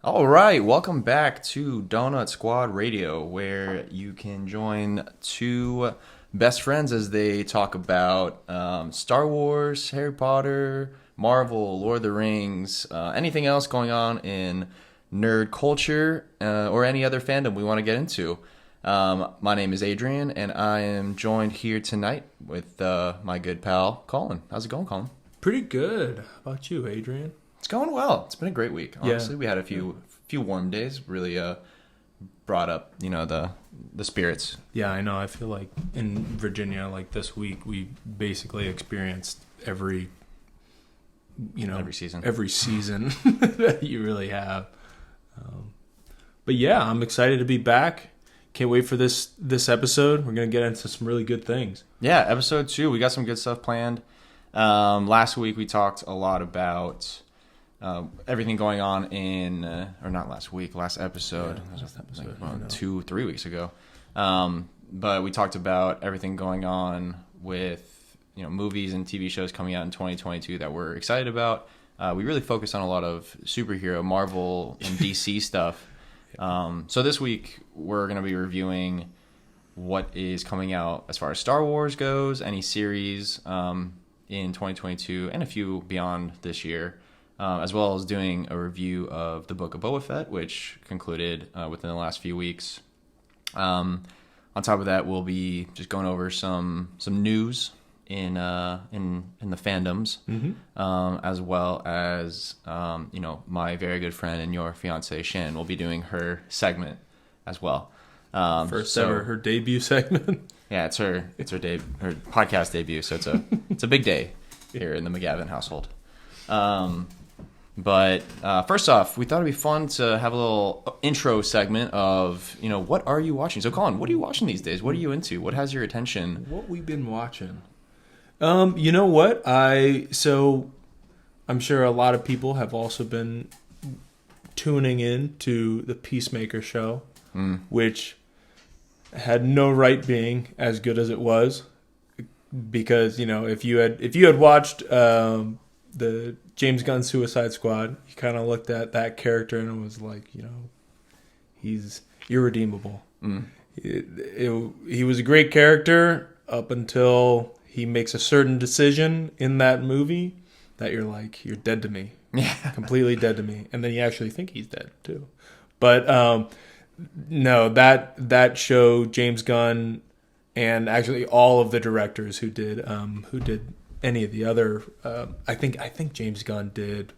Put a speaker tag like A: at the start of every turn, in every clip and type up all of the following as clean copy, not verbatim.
A: All right, welcome back to Donut Squad Radio, where you can join two best friends as they talk about Star Wars, Harry Potter, Marvel, Lord of the Rings, anything else going on in nerd culture or any other fandom we want to get into. My name is Adrian, and I am joined here tonight with my good pal, Colin. How's it going, Colin?
B: Pretty good. How about you, Adrian?
A: It's going well. It's been a great week. Honestly,
B: Yeah.
A: we had a few warm days. Really brought up the spirits.
B: Yeah, I know. I feel like in Virginia, like this week, we basically experienced every
A: Every season.
B: that you really have. But yeah, I'm excited to be back. Can't wait for this episode. We're gonna get into some really good things.
A: Yeah, episode 2. We got some good stuff planned. Last week we talked a lot about everything going on in, or not last week, last episode.
B: Yeah, last episode,
A: Like 2-3 weeks ago. But we talked about everything going on with movies and TV shows coming out in 2022 that we're excited about. We really focused on a lot of superhero, Marvel, and DC stuff. So this week we're going to be reviewing what is coming out as far as Star Wars goes, any series in 2022, and a few beyond this year. As well as doing a review of the Book of Boba Fett, which concluded within the last few weeks. On top of that, we'll be just going over some news in the fandoms, as well as my very good friend and your fiancé Shannon will be doing her segment as well.
B: First ever her debut segment.
A: Yeah, it's her her podcast debut, so it's a big day here in the McGavin household. But first off, we thought it'd be fun to have a little intro segment of, what are you watching? So, Colin, what are you watching these days? What are you into? What has your attention?
B: What we've been watching? You know what? I'm sure a lot of people have also been tuning in to the Peacemaker show, which had no right being as good as it was, because if you had watched the James Gunn Suicide Squad, you kind of looked at that character and it was like, he's irredeemable. He was a great character up until he makes a certain decision in that movie that you're like, you're dead to me.
A: Yeah.
B: Completely dead to me. And then you actually think he's dead too. But no, that show, James Gunn, and actually all of the directors who did any of the other, I think James Gunn did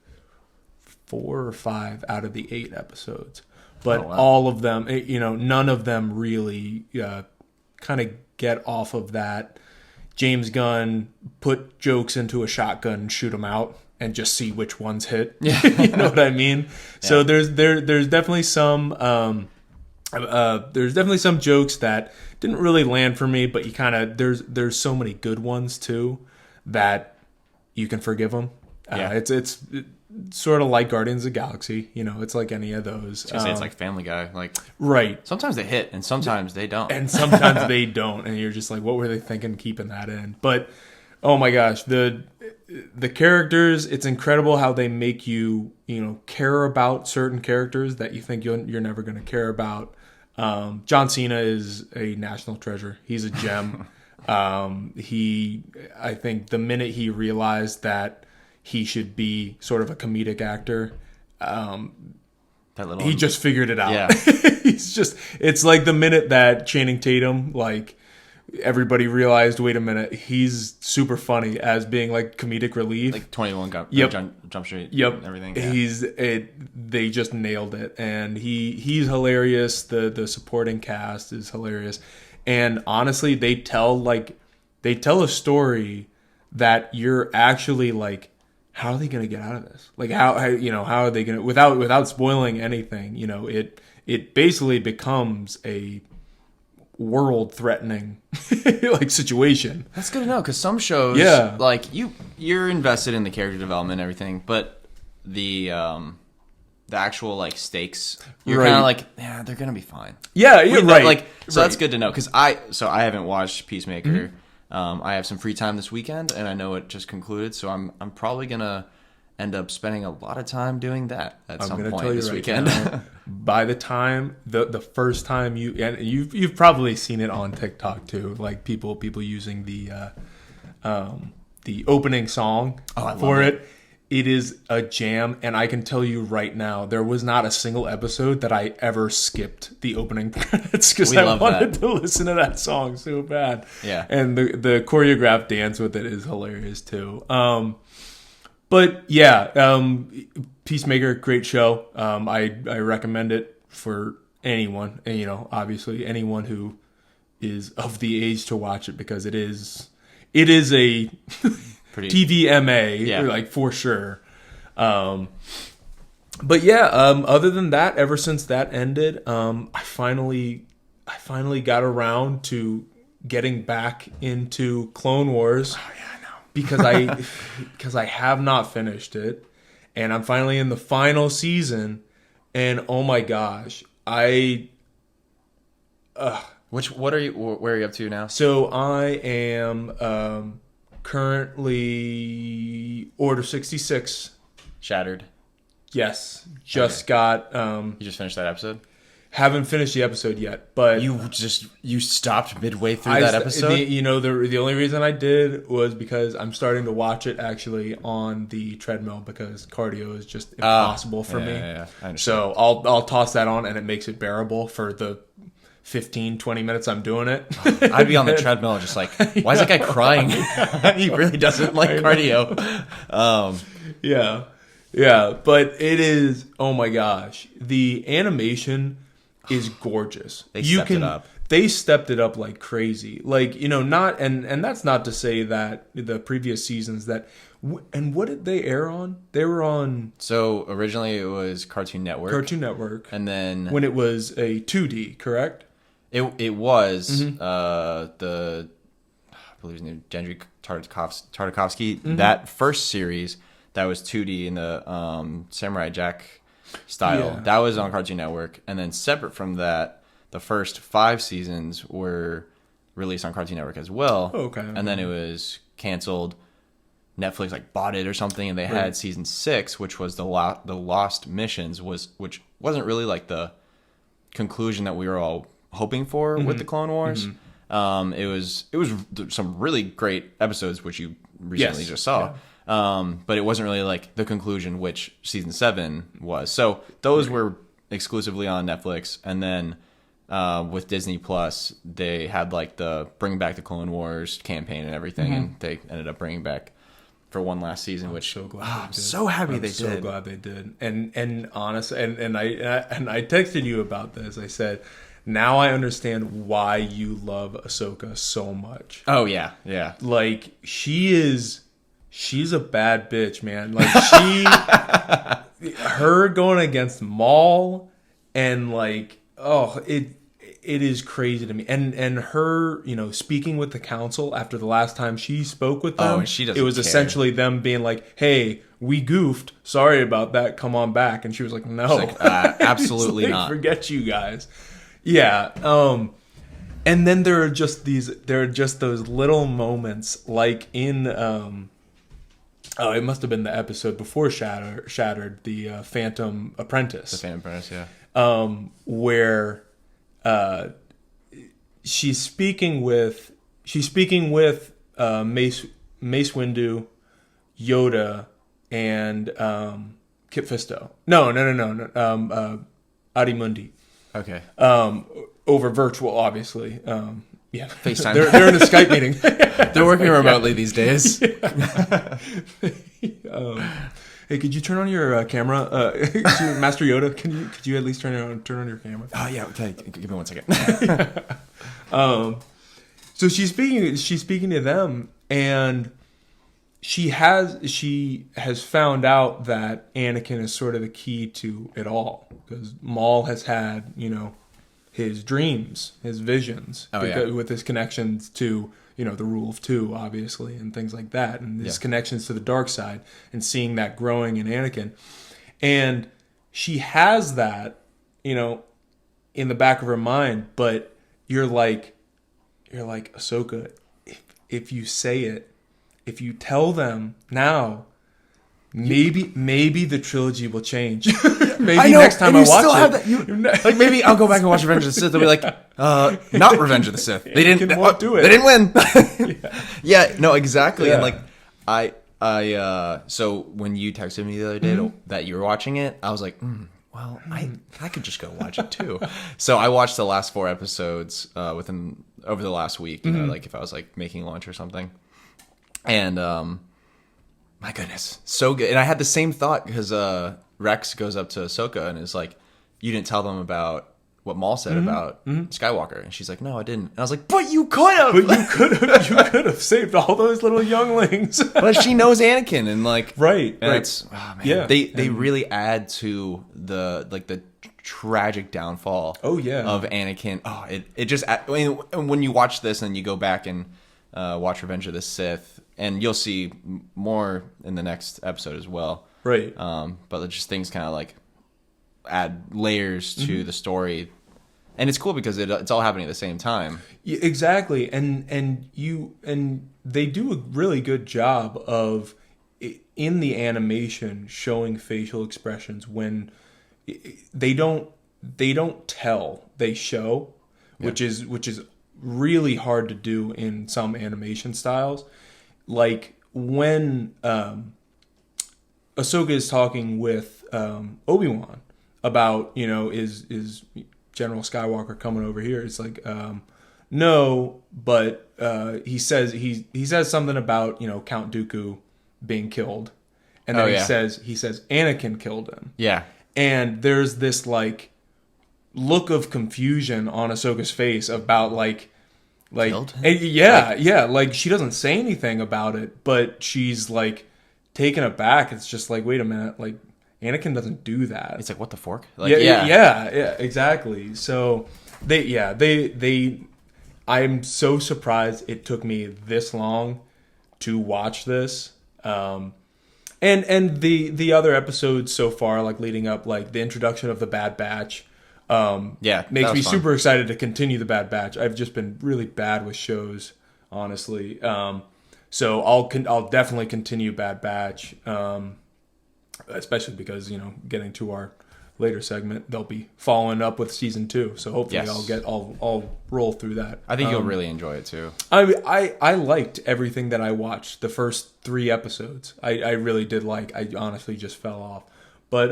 B: 4 or 5 out of the 8 episodes, but all of them, none of them really kind of get off of that. James Gunn put jokes into a shotgun and shoot them out and just see which ones hit.
A: Yeah.
B: You know what I mean? Yeah. So there's definitely some jokes that didn't really land for me, but you kind of there's so many good ones too that you can forgive them.
A: Yeah.
B: It's sort of like Guardians of the Galaxy. It's like any of those.
A: It's like Family Guy. Like,
B: right.
A: Sometimes they hit and sometimes they don't.
B: And sometimes they don't. And you're just like, what were they thinking keeping that in? But, oh my gosh, the characters, it's incredible how they make you, care about certain characters that you think you're never going to care about. John Cena is a national treasure. He's a gem. I think the minute he realized that he should be sort of a comedic actor, he just figured it out.
A: Yeah.
B: It's like the minute that Channing Tatum, like, everybody realized, wait a minute, he's super funny as being like comedic relief.
A: Like 21 Jump Street.
B: Yep.
A: And everything. Yeah.
B: They just nailed it. And he's hilarious. The supporting cast is hilarious. And honestly, they tell a story that you're actually like, how are they going to get out of this? Like how are they going to, without spoiling anything, it basically becomes a world threatening like situation.
A: That's good to know, because some shows, like you're invested in the character development and everything, but the actual like stakes, you're kind of like, yeah, they're gonna be fine.
B: Yeah, you're right.
A: That's good to know, because I haven't watched Peacemaker. I have some free time this weekend, and I know it just concluded, so I'm probably gonna end up spending a lot of time doing that at some
B: gonna
A: point
B: tell you
A: this
B: right
A: weekend.
B: now, by the time the first time you've probably seen it on TikTok too, like people using the opening song for it. It is a jam, and I can tell you right now, there was not a single episode that I ever skipped the opening credits because I wanted to listen to that song so bad.
A: Yeah,
B: and the choreographed dance with it is hilarious too. But yeah, Peacemaker, great show. I recommend it for anyone, and obviously anyone who is of the age to watch it, because it is a TVMA, like for sure. But yeah, other than that, ever since that ended, I finally got around to getting back into Clone Wars.
A: Oh yeah, I know.
B: because I have not finished it, and I'm finally in the final season, and oh my gosh,
A: where are you up to now?
B: So I am currently Order 66.
A: Shattered.
B: Yes, got.
A: You just finished that episode?
B: Haven't finished the episode yet, but
A: you stopped midway through that episode.
B: The only reason I did was because I'm starting to watch it actually on the treadmill, because cardio is just impossible for me.
A: Yeah, I understand.
B: So I'll toss that on, and it makes it bearable for the 15-20 minutes I'm doing it.
A: I'd be on the treadmill just like, why is that guy crying? He really doesn't like cardio.
B: Yeah, but it is, oh my gosh, the animation is gorgeous.
A: They stepped it up.
B: They stepped it up like crazy. Like, not, and that's not to say that the previous seasons and what did they air on? They were on...
A: So originally it was Cartoon Network. And then...
B: When it was a 2D, correct?
A: It was, I believe his name, Gendry Tartakovsky. Mm-hmm. That first series, that was 2D in the Samurai Jack style. Yeah. That was on Cartoon Network. And then separate from that, the first 5 seasons were released on Cartoon Network as well.
B: Oh, okay.
A: And then it was canceled. Netflix bought it or something, and they had season 6, which was the Lost Missions, which wasn't really like the conclusion that we were all hoping for with the Clone Wars. Mm-hmm. It was some really great episodes, which you recently just saw. Yeah. But it wasn't really like the conclusion, which season 7 was. So those were exclusively on Netflix, and then with Disney Plus, they had like the Bring Back the Clone Wars campaign and everything, and they ended up bringing back for one last season,
B: I'm
A: which
B: so glad
A: I'm so happy they did.
B: So glad they did. And honestly, and I texted you about this. I said, now I understand why you love Ahsoka so much.
A: Oh yeah, yeah.
B: Like she's a bad bitch, man. Like her going against Maul, and like, it is crazy to me. And her, speaking with the council after the last time she spoke with them,
A: she doesn't
B: it was
A: care.
B: essentially them being like, hey, we goofed. Sorry about that. Come on back. And she was like, no.
A: Absolutely not.
B: Forget you guys. Yeah. And then there are just those little moments, like in, it must have been the episode before Shattered, the Phantom Apprentice.
A: The Phantom Apprentice, yeah.
B: Where she's speaking with Mace Windu, Yoda, and Kit Fisto. No. Adimundi.
A: Okay.
B: Over virtual, obviously. Yeah,
A: FaceTime.
B: They're in a Skype meeting.
A: They're working remotely these days.
B: Hey, could you turn on your camera, Master Yoda? Could you at least turn on your camera?
A: Oh yeah, okay. Give me 1 second.
B: So she's speaking to them, and she has found out that Anakin is sort of the key to it all, because Maul has had his dreams, his visions, with his connections to the rule of 2, obviously, and things like that, and his connections to the dark side, and seeing that growing in Anakin. And she has that, in the back of her mind, but you're like, Ahsoka, if you say it, if you tell them now, maybe the trilogy will change. Maybe next time I watch it,
A: like maybe I'll go back and watch Revenge of the Sith. They'll be like, not Revenge of the Sith. They didn't
B: won't do it.
A: They didn't win. Yeah, no, exactly. Yeah. And like I so when you texted me the other day that you were watching it, I was like, well, I could just go watch it too. So I watched the last 4 episodes over the last week. You know, like if I was like making lunch or something, and my goodness, so good. And I had the same thought because Rex goes up to Ahsoka and is like, you didn't tell them about what Maul said about Skywalker. And she's like, no, I didn't. And I was like, but you could have.
B: But you could have saved all those little younglings.
A: But she knows Anakin and like.
B: Right.
A: And it's, oh, man. Yeah. They really add to the tragic downfall of Anakin. Oh, it just, I mean, when you watch this and you go back and watch Revenge of the Sith, and you'll see more in the next episode as well.
B: Right.
A: But just things kind of like add layers to the story. And it's cool because it's all happening at the same time.
B: Yeah, exactly. And they do a really good job of in the animation showing facial expressions when they don't tell, they show, which is really hard to do in some animation styles. Like when Ahsoka is talking with Obi-Wan about, you know, is General Skywalker coming over here? It's like, no, but he says something about, you know, Count Dooku being killed, and then he says Anakin killed him.
A: Yeah,
B: and there's this like look of confusion on Ahsoka's face about like like she doesn't say anything about it, but she's like taken aback. It's just like, wait a minute, like Anakin doesn't do that.
A: It's like, what the fork?
B: Like, yeah, exactly. So they I'm so surprised it took me this long to watch this. And the other episodes so far, like leading up, like the introduction of the Bad Batch, makes me super excited to continue the Bad Batch. I've just been really bad with shows, honestly. So I'll definitely continue Bad Batch, especially because, you know, getting to our later segment, they'll be following up with season 2. So hopefully I'll roll through that.
A: I think you'll really enjoy it too.
B: I liked everything that I watched. The first 3 episodes, I really did like. I honestly just fell off, but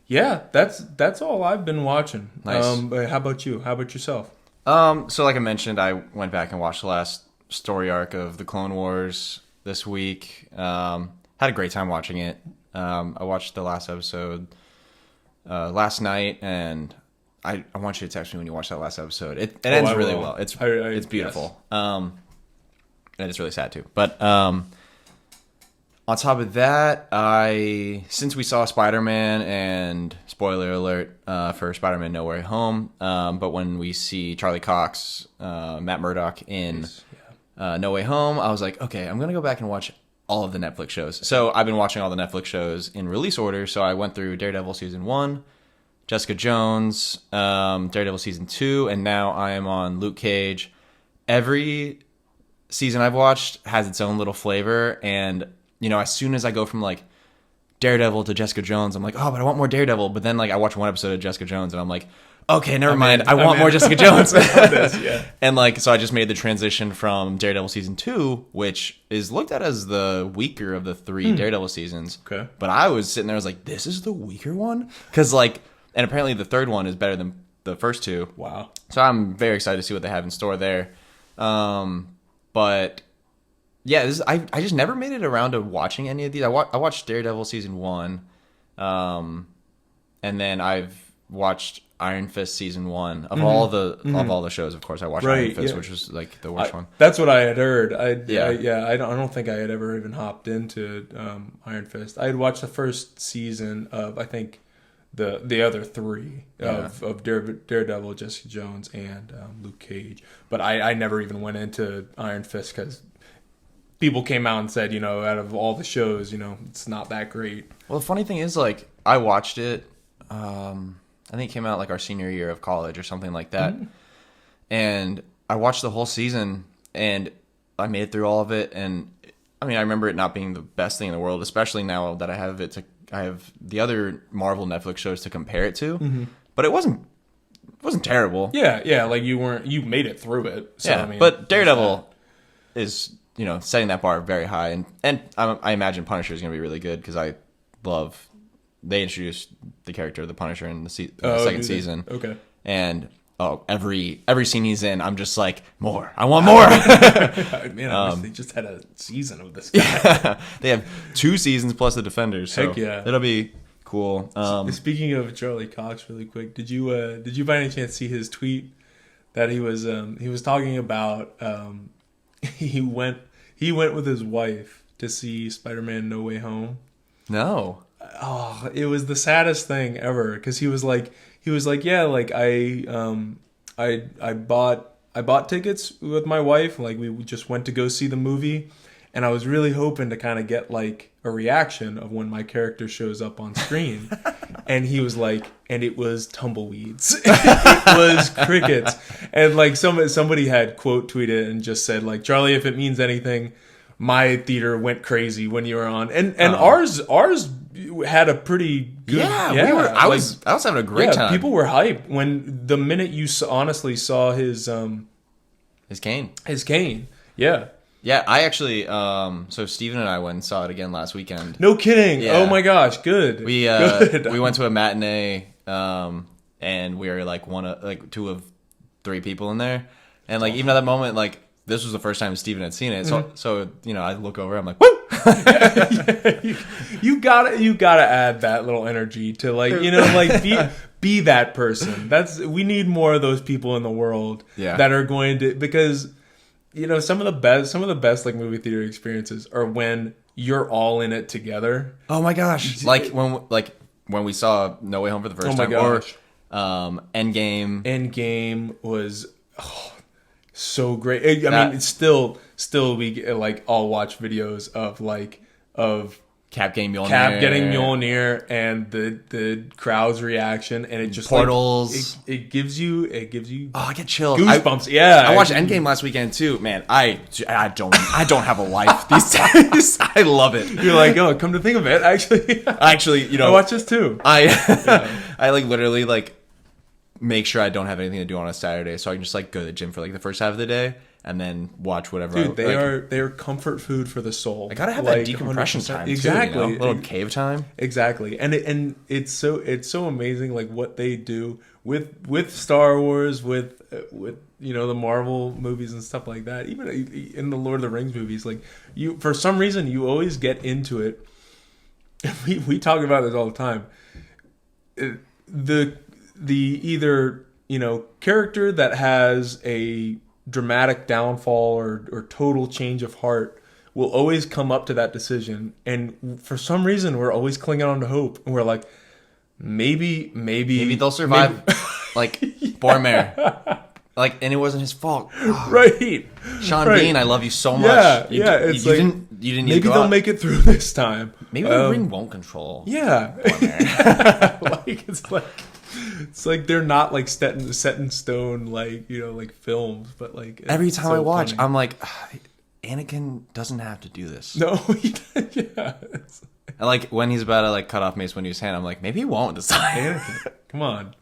B: yeah, that's all I've been watching.
A: Nice.
B: How about you? How about yourself?
A: So like I mentioned, I went back and watched the last story arc of the Clone Wars this week. Had a great time watching it. I watched the last episode last night, and I want you to text me when you watch that last episode. It ends really well. It's beautiful. Yes. And it's really sad too. But on top of that, since we saw Spider-Man, and spoiler alert for Spider-Man No Way Home, but when we see Charlie Cox, Matt Murdock in No Way Home, I was like, okay, I'm going to go back and watch all of the Netflix shows. So I've been watching all the Netflix shows in release order. So I went through Daredevil Season 1, Jessica Jones, Daredevil Season 2, and now I am on Luke Cage. Every season I've watched has its own little flavor, and you know, as soon as I go from like Daredevil to Jessica Jones, I'm like, oh, but I want more Daredevil. But then like I watch one episode of Jessica Jones and I'm like, okay, never mind. I want more Jessica Jones. And like, so I just made the transition from Daredevil Season 2, which is looked at as the weaker of the 3 Daredevil seasons.
B: Okay.
A: But I was sitting there, I was like, this is the weaker one? Because like, and apparently the 3rd one is better than the first 2.
B: Wow.
A: So I'm very excited to see what they have in store there. But yeah, I just never made it around to watching any of these. I watched Daredevil Season 1, and then I've watched Iron Fist Season 1 of all the shows. Of course, I watched Iron Fist, which was like the worst one.
B: That's what I had heard. I don't think I had ever even hopped into Iron Fist. I had watched the first season of, I think, the other 3 of Daredevil, Jessica Jones, and Luke Cage. But I never even went into Iron Fist because people came out and said, you know, out of all the shows, you know, it's not that great.
A: Well, the funny thing is, like, I watched it, I think it came out like our senior year of college or something like that. And I watched the whole season, and I made it through all of it, and I mean, I remember it not being the best thing in the world, especially now that I have the other Marvel Netflix shows to compare it to.
B: Mm-hmm.
A: But it wasn't terrible.
B: Yeah, like you made it through it. So,
A: Yeah,
B: I mean,
A: but Daredevil is, setting that bar very high, and I imagine Punisher is going to be really good because they introduced the character of the Punisher in the second season.
B: Okay.
A: And every scene he's in, I'm just like, more. I want more.
B: Man, I wish they just had a season of this guy.
A: Yeah, they have 2 seasons plus the Defenders. So
B: Heck yeah,
A: it'll be cool.
B: Speaking of Charlie Cox, really quick, did you by any chance see his tweet that he was talking about? He went with his wife to see Spider-Man No Way Home.
A: No.
B: Oh, it was the saddest thing ever because he was like, yeah, like I bought tickets with my wife, like we just went to go see the movie, and I was really hoping to kind of get like a reaction of when my character shows up on screen. And he was like, and it was tumbleweeds. It was crickets. And like somebody had quote tweeted and just said like, Charlie, if it means anything, my theater went crazy when you were on. And ours had a pretty good...
A: Yeah, I was having a great time.
B: People were hyped when the minute you honestly saw his
A: cane.
B: His cane. Yeah.
A: Yeah, I actually so Steven and I went and saw it again last weekend.
B: No kidding. Yeah. Oh my gosh, good.
A: We we went to a matinee and we were like 2 of 3 people in there. And like even at that moment, like this was the first time Steven had seen it. So I look over, I'm like, woo!
B: You gotta add that little energy to be that person. We need more of those people in the world that are going to, because some of the best like movie theater experiences are when you're all in it together.
A: Oh my gosh! Like when we saw No Way Home for the first time, or Endgame.
B: Endgame was so great. I mean, it's still we like all watch videos of
A: Cap getting Mjolnir
B: and the crowd's reaction, and it just
A: portals.
B: It gives you.
A: Oh, I get chills.
B: Goosebumps.
A: I watched Endgame last weekend too. Man, I don't have a life these days. I love it.
B: You're like, oh, come to think of it, actually, I watch this too.
A: I like literally like make sure I don't have anything to do on a Saturday, so I can just like go to the gym for like the first half of the day and then watch whatever.
B: Dude, they are comfort food for the soul.
A: I gotta have that decompression time too,
B: exactly.
A: Little cave time.
B: Exactly, and it's so amazing like what they do with Star Wars, with the Marvel movies and stuff like that. Even in the Lord of the Rings movies, like you for some reason you always get into it. We talk about this all the time. The either character that has a dramatic downfall or total change of heart will always come up to that decision, and for some reason we're always clinging on to hope, and we're like, maybe
A: they'll survive. Like Boromir, like, and it wasn't his fault.
B: Right,
A: Sean Bean, I love you so much.
B: You didn't
A: maybe
B: they'll make it through this time.
A: Maybe the ring won't control.
B: Yeah. It's like they're not like set in stone, like like films, but like
A: every time I watch, funny. I'm like, Anakin doesn't have to do this.
B: No, yeah.
A: And like when he's about to like cut off Mace Windu's hand, I'm like, maybe he won't this time.
B: Anakin, come on.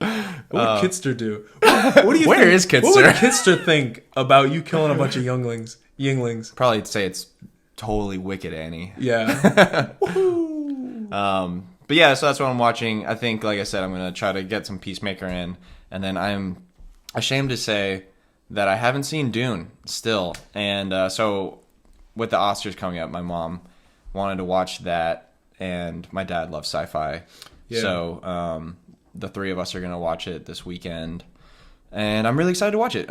B: What would Kitster do? What do you?
A: Where is Kitster?
B: What would Kitster think about you killing a bunch of younglings?
A: Probably say it's totally wicked, Annie.
B: Yeah.
A: But yeah, so that's what I'm watching. I think, like I said, I'm going to try to get some Peacemaker in. And then I'm ashamed to say that I haven't seen Dune still. And so with the Oscars coming up, my mom wanted to watch that. And my dad loves sci-fi. Yeah. So the 3 of us are going to watch it this weekend. And I'm really excited to watch it.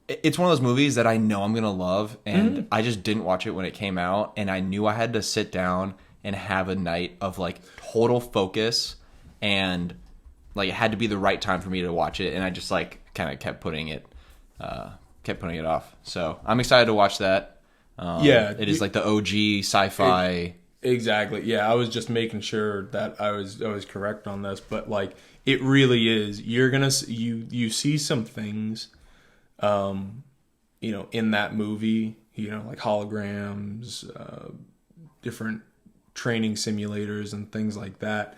A: It's one of those movies that I know I'm going to love. And I just didn't watch it when it came out. And I knew I had to sit down and have a night of like total focus, and like it had to be the right time for me to watch it, and I just like kind of kept putting it off. So I'm excited to watch that. It is like the OG sci-fi.
B: Exactly. Yeah, I was just making sure that I was correct on this, but like it really is. You're gonna you see some things, in that movie, like holograms, different training simulators and things like that.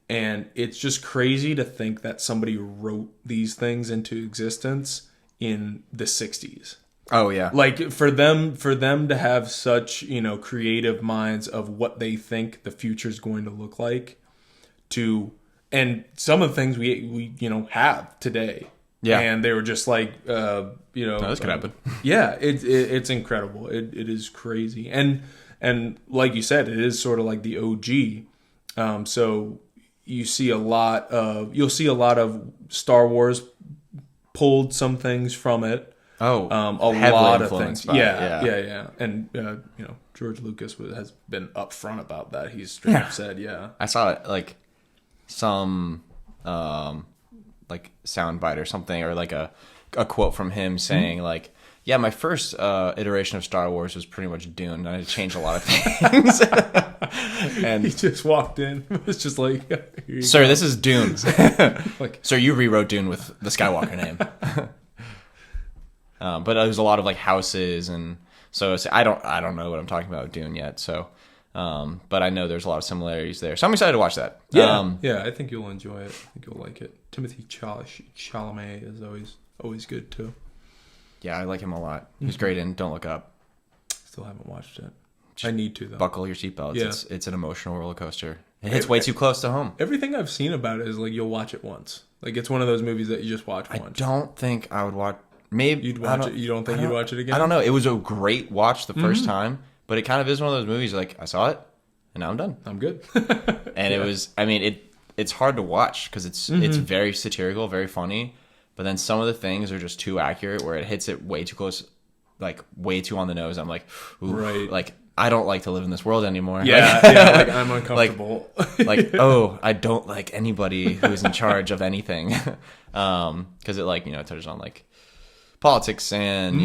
B: And it's just crazy to think that somebody wrote these things into existence in the 60s.
A: Oh yeah.
B: Like for them to have such, creative minds of what they think the future is going to look like, and some of the things we have today.
A: Yeah.
B: And they were just like,
A: No, this could happen.
B: Yeah, it's incredible. It is crazy. And like you said, it is sort of like the OG. So you'll see a lot of Star Wars pulled some things from it.
A: Oh,
B: a lot of things.
A: By
B: Yeah. And George Lucas has been upfront about that. He's straight up said,
A: I saw it like some like soundbite or something, or like a quote from him saying like, yeah, my first iteration of Star Wars was pretty much Dune, and I had to change a lot of things.
B: And he just walked in. It was just like,
A: sir, this is Dune.
B: like,
A: sir, you rewrote Dune with the Skywalker name. But there's a lot of like houses, and so I don't know what I'm talking about with Dune yet. So, but I know there's a lot of similarities there. So I'm excited to watch that.
B: Yeah, I think you'll enjoy it. I think you'll like it. Timothy Chalamet is always good too.
A: Yeah, I like him a lot. He's great in Don't Look Up.
B: Still haven't watched it. I need to though.
A: Buckle your seatbelts.
B: Yeah.
A: It's an emotional roller coaster. It hits way too close to home.
B: Everything I've seen about it is like you'll watch it once. Like it's one of those movies that you just watch once.
A: I don't think I would watch. Maybe
B: you'd watch it. You don't think you'd watch it again?
A: I don't know. It was a great watch the first time, but it kind of is one of those movies like I saw it and now I'm done.
B: I'm good.
A: And it was. I mean, it's hard to watch because it's very satirical, very funny. But then some of the things are just too accurate where it hits it way too close, like way too on the nose. I'm like, ooh,
B: right.
A: Like I don't like to live in this world anymore.
B: Yeah, like I'm uncomfortable.
A: like oh, I don't like anybody who's in charge of anything. Because it like, touches on like politics and,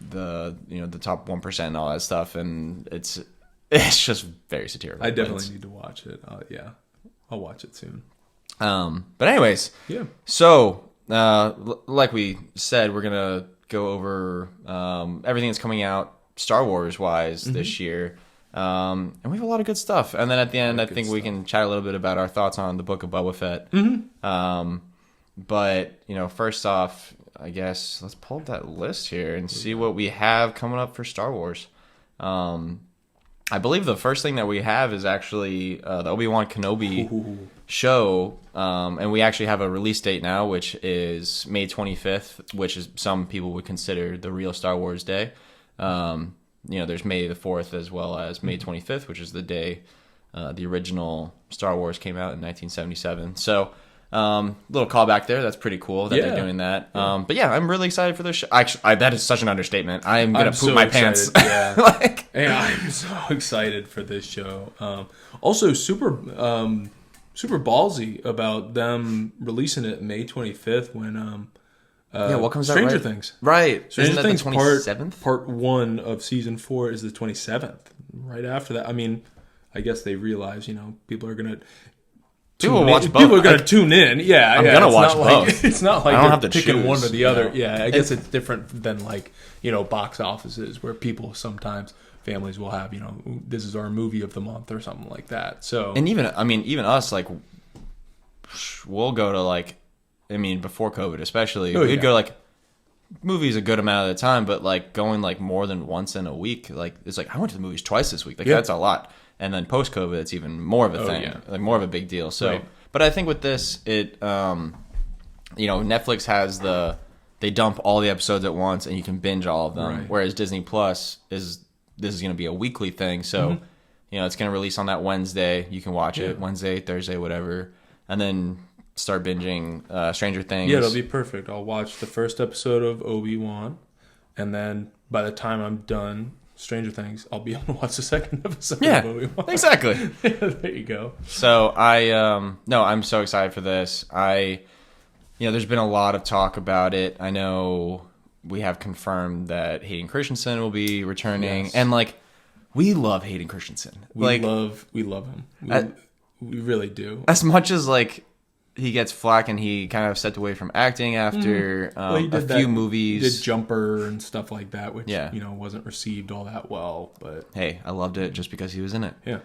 A: the top 1% and all that stuff. And it's just very satirical.
B: I definitely need to watch it. Yeah, I'll watch it soon.
A: But anyways,
B: yeah.
A: So, like we said, we're gonna go over everything that's coming out Star Wars wise this year, and we have a lot of good stuff. And then at the end, I think we can chat a little bit about our thoughts on the Book of Boba Fett. But first off, I guess let's pull up that list here and see what we have coming up for Star Wars. I believe the first thing that we have is actually the Obi-Wan Kenobi show, and we actually have a release date now, which is May 25th, which is some people would consider the real Star Wars Day. There's May the 4th as well as May 25th, which is the day the original Star Wars came out in 1977. So, little callback there. That's pretty cool that they're doing that. But yeah, I'm really excited for this show. Actually, that is such an understatement. I am going to poop my pants.
B: Yeah. I'm so excited for this show. Also, super ballsy about them releasing it May 25th when
A: what comes
B: Stranger
A: out right?
B: Things.
A: Right.
B: Stranger Things
A: the 27th?
B: part 1 of season 4 is the 27th. Right after that. I mean, I guess they realize, people are going to
A: People watch both.
B: People are going to tune in. Yeah,
A: I'm going to watch both.
B: It's not like
A: I don't have to
B: picking
A: choose,
B: one or the other. Yeah, I guess it's different than like, box offices where people sometimes, families will have, this is our movie of the month or something like that. So,
A: and even us, like, we'll go to like, before COVID especially, we'd go like movies a good amount of the time, but like going like more than once in a week, like it's like I went to the movies twice this week. Like that's a lot. And then post COVID, it's even more of a thing, like more of a big deal. So, but I think with this, it, Netflix has they dump all the episodes at once and you can binge all of them. Right. Whereas Disney Plus this is going to be a weekly thing. So, it's going to release on that Wednesday. You can watch it Wednesday, Thursday, whatever, and then start binging Stranger Things.
B: Yeah, it'll be perfect. I'll watch the first episode of Obi-Wan, and then by the time I'm done Stranger Things, I'll be able to watch the second episode of Obi-Wan.
A: Exactly.
B: There you go.
A: So I'm so excited for this. There's been a lot of talk about it. I know we have confirmed that Hayden Christensen will be returning, and like we love Hayden Christensen.
B: We love him. We really do.
A: As much as like he gets flack and he kind of stepped away from acting after a few movies.
B: He did Jumper and stuff like that, which
A: Yeah.
B: wasn't received all that well. But
A: Hey, I loved it just because he was in it.
B: yeah,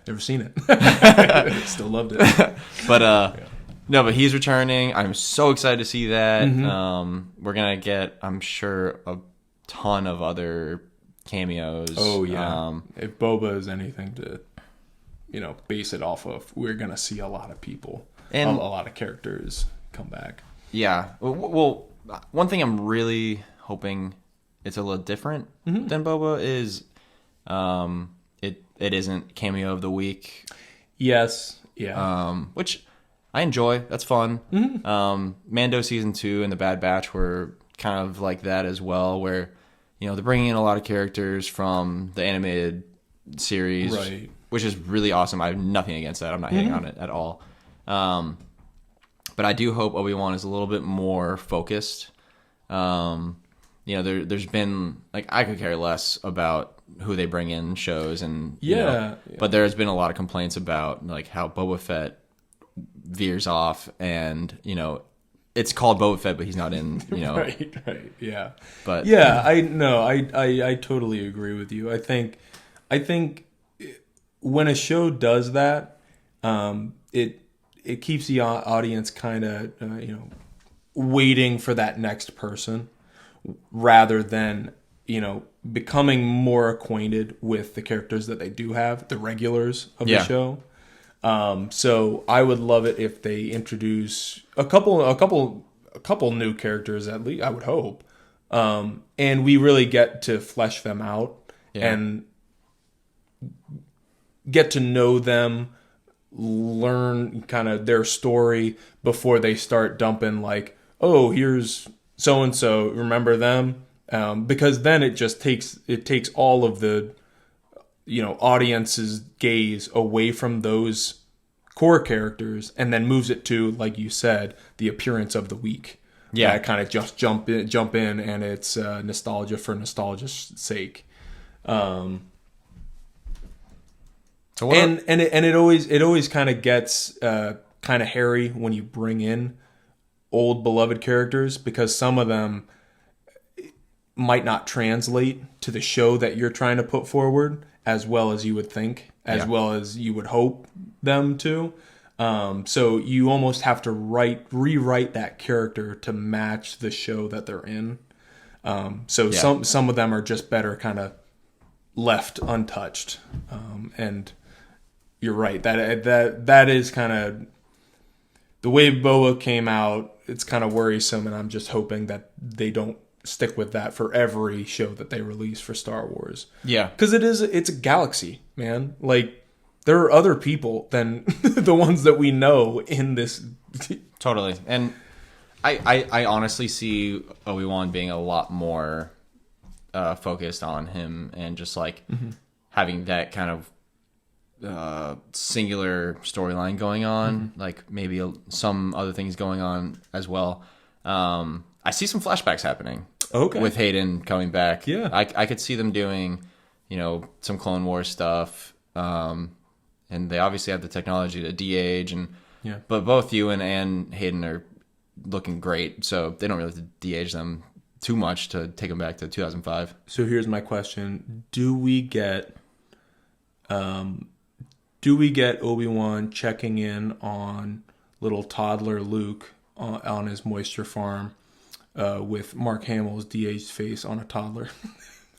B: never seen it. Still loved it.
A: But no, but he's returning. I'm so excited to see that.
B: Mm-hmm.
A: We're gonna get, I'm sure, a ton of other cameos.
B: Oh yeah. If Boba is anything to base it off of, we're gonna see a lot of people and a lot of characters come back.
A: Yeah. Well, one thing I'm really hoping it's a little different than Boba is it isn't cameo of the week.
B: Yes. Yeah.
A: Which I enjoy. That's fun. Mando season 2 and the Bad Batch were kind of like that as well, where they're bringing in a lot of characters from the animated series,
B: right?
A: Which is really awesome. I have nothing against that. I'm not hating on it at all. But I do hope Obi-Wan is a little bit more focused. There's been, like, I could care less about who they bring in shows and but there's been a lot of complaints about like how Boba Fett veers off and it's called Boba Fett but he's not in
B: right, yeah.
A: But
B: yeah, I totally agree with you. I think when a show does that, it keeps the audience kind of waiting for that next person rather than becoming more acquainted with the characters that they do have, the regulars of the show. So I would love it if they introduce a couple new characters at least. I would hope, and we really get to flesh them out and get to know them, learn kind of their story before they start dumping like, oh, here's so and so. Remember them? Because then it just takes all of the audience's gaze away from those core characters and then moves it to, like you said, the appearance of the week. Yeah, kind of just jump in, and it's nostalgia for nostalgia's sake. So it always kind of gets kind of hairy when you bring in old beloved characters, because some of them might not translate to the show that you're trying to put forward as well as you would think, as well as you would hope them to. So you almost have to rewrite that character to match the show that they're in. Some of them are just better kind of left untouched. And you're right, that is kind of the way Boba came out. It's kind of worrisome, and I'm just hoping that they don't stick with that for every show that they release for Star Wars. Yeah, because it's a galaxy, man. Like, there are other people than the ones that we know in this.
A: Totally. And I honestly see Obi-Wan being a lot more focused on him and just like having that kind of singular storyline going on, like maybe some other things going on as well. I see some flashbacks happening. Okay. With Hayden coming back. Yeah. I could see them doing, some Clone Wars stuff. And they obviously have the technology to de-age, but both Ewan and Hayden are looking great, so they don't really have to de-age them too much to take them back to 2005.
B: So here's my question: Do we get Obi-Wan checking in on little toddler Luke on his moisture farm with Mark Hamill's de-aged face on a toddler?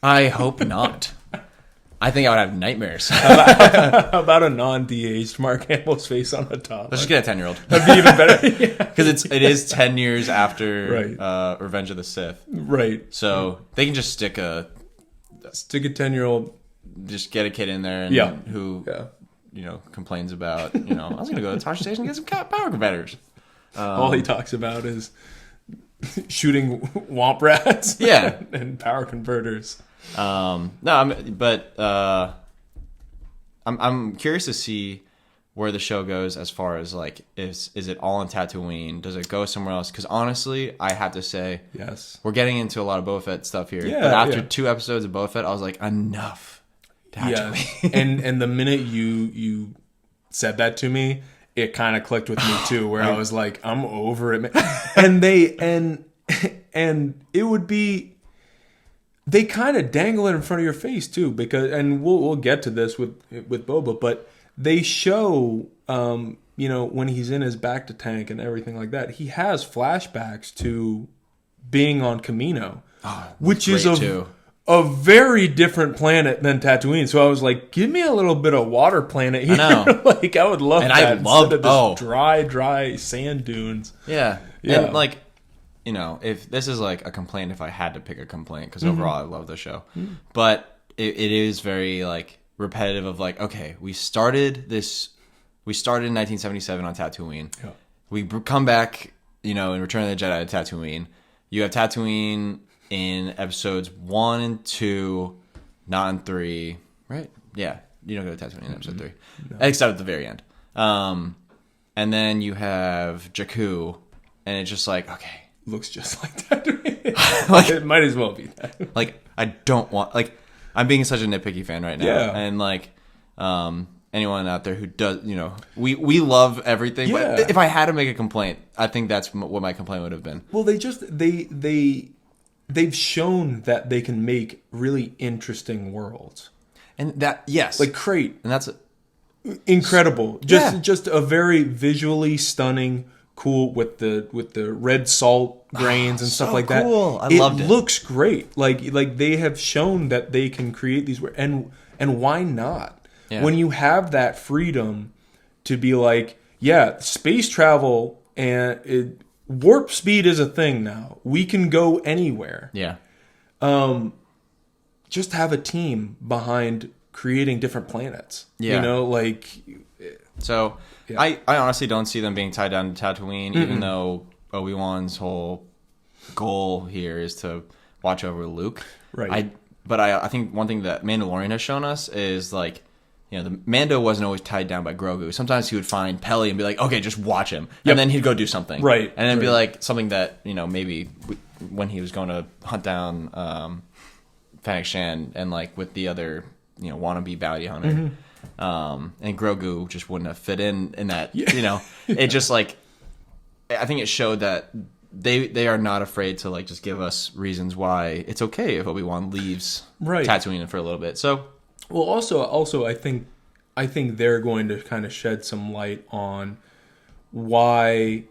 A: I hope not. I think I would have nightmares.
B: How about a non-de-aged Mark Hamill's face on a toddler?
A: Let's just get a 10-year-old.
B: That'd be even better.
A: Because it is 10 years after Revenge of the Sith.
B: Right.
A: So they can just stick a
B: 10-year-old.
A: Just get a kid in there who complains about, I was going to go to the Tosh Station and get some power converters.
B: All he talks about is shooting womp rats and power converters.
A: I'm curious to see where the show goes as far as like is it all on Tatooine? Does it go somewhere else? Because honestly, I have to say,
B: yes,
A: we're getting into a lot of Boba Fett stuff here. Yeah, but after 2 episodes of Boba Fett, I was like, enough.
B: Tatooine. Yeah, and the minute you said that to me, it kind of clicked with me too, where I was like, I'm over it, man. And and it would be, they kind of dangle it in front of your face too, because, and we'll get to this with Boba, but they show, when he's in his bacta tank and everything like that, he has flashbacks to being on Kamino, which is a very different planet than Tatooine. So I was like, give me a little bit of water planet here. I know. Like, I would love
A: and
B: that.
A: I loved
B: this dry sand dunes.
A: Yeah. And like, if this is like a complaint, if I had to pick a complaint, because overall I love the show, but it is very like repetitive of like, okay, we started in 1977 on Tatooine. Yeah. We come back, in Return of the Jedi to Tatooine. You have Tatooine in episodes 1 and 2, not in 3, right? Yeah, you don't go to Tatooine in episode 3, except at the very end. And then you have Jakku, and it's just like, okay,
B: looks just like Tatooine. Like, it might as well be that.
A: Like, I don't want, like, I'm being such a nitpicky fan right now, and like, anyone out there who does, we love everything. Yeah. But if I had to make a complaint, I think that's what my complaint would have been.
B: Well, they've shown that they can make really interesting worlds,
A: and that
B: like Crate,
A: and that's
B: incredible. Just a very visually stunning, cool with the red salt grains and stuff like
A: cool.
B: that.
A: I loved it.
B: It looks great. Like they have shown that they can create these, and why not? Yeah. When you have that freedom to be like, yeah, space travel and warp speed is a thing now. We can go anywhere.
A: Yeah.
B: Just have a team behind creating different planets.
A: Yeah.
B: So
A: yeah. I honestly don't see them being tied down to Tatooine, even though Obi-Wan's whole goal here is to watch over Luke.
B: Right.
A: But I think one thing that Mandalorian has shown us is like, the Mando wasn't always tied down by Grogu. Sometimes he would find Peli and be like, okay, just watch him. Yep. And then he'd go do something.
B: Right.
A: And then be like something that, maybe when he was going to hunt down Fennec Shan and like with the other, wannabe bounty hunter. And Grogu just wouldn't have fit in that, it just like, I think it showed that they are not afraid to like just give us reasons why it's okay if Obi-Wan leaves Tatooine for a little bit. So,
B: well, also, I think they're going to kind of shed some light on why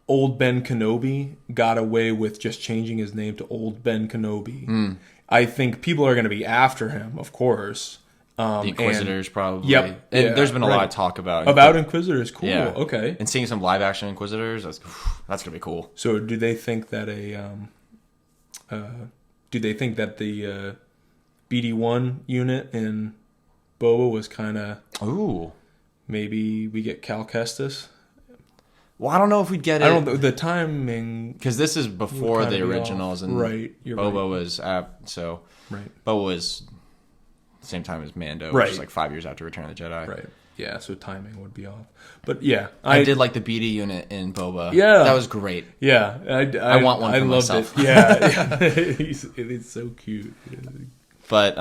B: old Ben Kenobi got away with just changing his name to Old Ben Kenobi. I think people are going to be after him, of course.
A: The Inquisitors, probably.
B: Yep.
A: And there's been a lot of talk about
B: Inquisitors. Cool. Yeah. Okay.
A: And seeing some live action Inquisitors, that's going to be cool.
B: So, do they think that the BD1 unit in Boba was kind of...
A: Ooh.
B: Maybe we get Cal Kestis?
A: Well, I don't know if we'd get it.
B: I don't know. The timing...
A: Because this is before the originals. And
B: right.
A: Boba was... so...
B: Right.
A: Boba was the same time as Mando.
B: Right.
A: Which is like 5 years after Return of the Jedi.
B: Right. Yeah, so timing would be off. But yeah.
A: I did like the BD unit in Boba.
B: Yeah.
A: That was great.
B: Yeah.
A: I want one for myself.
B: It. Yeah. It's so cute.
A: But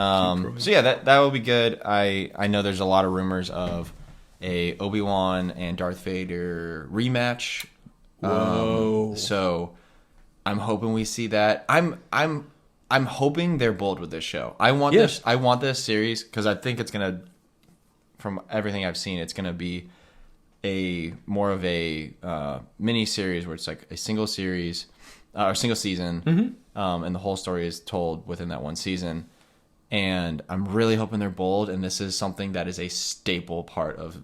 A: so yeah, that will be good. I know there's a lot of rumors of a Obi-Wan and Darth Vader rematch.
B: Whoa!
A: So I'm hoping we see that. I'm hoping they're bold with this show. I want this. I want this series because I think it's gonna, from everything I've seen, it's gonna be more of a mini series where it's like a single series or single season, and the whole story is told within that one season. And I'm really hoping they're bold, and this is something that is a staple part of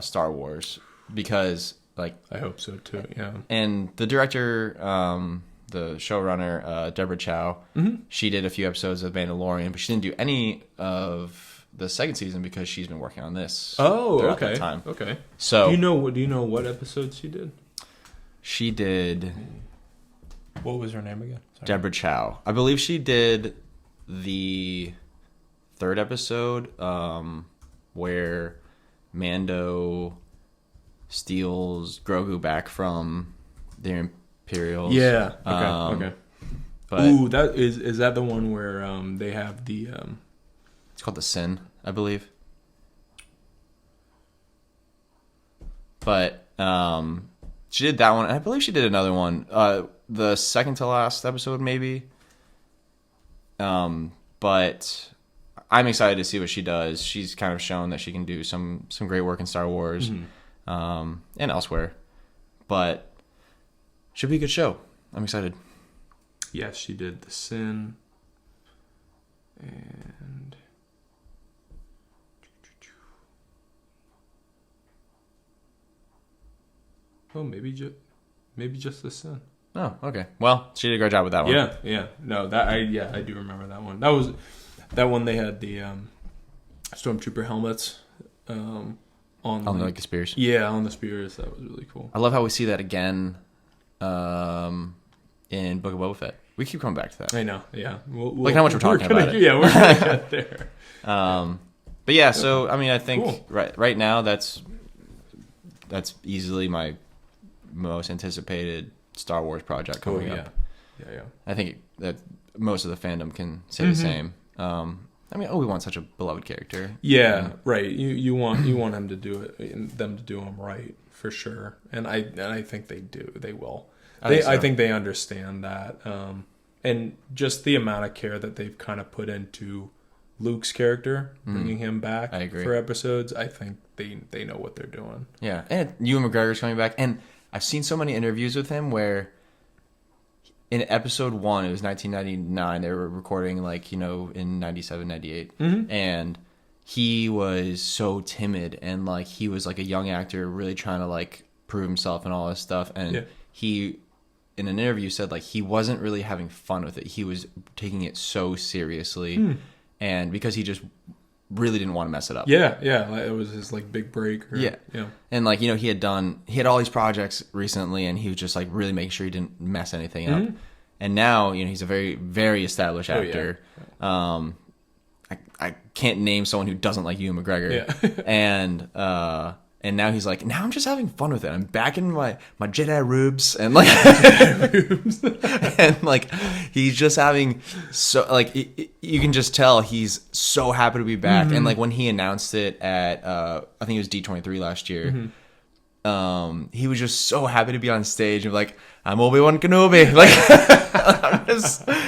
A: Star Wars because, like,
B: I hope so too. Yeah.
A: And the director, the showrunner, Deborah Chow, she did a few episodes of Mandalorian, but she didn't do any of the second season because she's been working on this.
B: Oh, okay.
A: That time.
B: Okay.
A: So
B: do you know what episodes she did?
A: She did.
B: What was her name again? Sorry.
A: Deborah Chow. I believe she did the third episode where Mando steals Grogu back from the Imperials.
B: Yeah. Okay. Okay.
A: But
B: ooh, that is that the one where they have the
A: it's called the Sin, I believe. But she did that one, and I believe she did another one. The second to last episode, maybe. But I'm excited to see what she does. She's kind of shown that she can do some great work in Star Wars, and elsewhere. But should be a good show. I'm excited.
B: Yes, she did The Sin. And maybe just The Sin.
A: Oh, okay. Well, she did a great job with that one.
B: Yeah. No, I do remember that one. That one they had the stormtrooper helmets on
A: like the spears.
B: Yeah, on the spears. That was really cool.
A: I love how we see that again in Book of Boba Fett. We keep coming back to that.
B: I know. Yeah.
A: Look how much we're talking about it.
B: Yeah, we're gonna get there.
A: But yeah, so I mean, I think
B: Cool.
A: right now that's easily my most anticipated Star Wars project coming up.
B: Yeah.
A: I think that most of the fandom can say the same. I mean, Obi-Wan's such a beloved character.
B: Yeah, right. You want him to do it, and them to do him right for sure. And I think they do. They will. I think they understand that. And just the amount of care that they've kind of put into Luke's character, bringing him back for episodes, I think they know what they're doing.
A: Yeah, and Ewan McGregor's coming back, and I've seen so many interviews with him where in episode 1, it was 1999, they were recording in 97, 98, and he was so timid, and he was a young actor really trying to prove himself and all this stuff, and he in an interview said he wasn't really having fun with it. He was taking it so seriously, and because he just really didn't want to mess it up.
B: Yeah, it was his big break.
A: And he had all these projects recently, and he was just really making sure he didn't mess anything up. And now he's a very, very established actor. I can't name someone who doesn't like Ewan McGregor. And now he's now I'm just having fun with it. I'm back in my Jedi robes and and he's just having you can just tell he's so happy to be back. And when he announced it at I think it was D23 last year, he was just so happy to be on stage and I'm Obi-Wan Kenobi.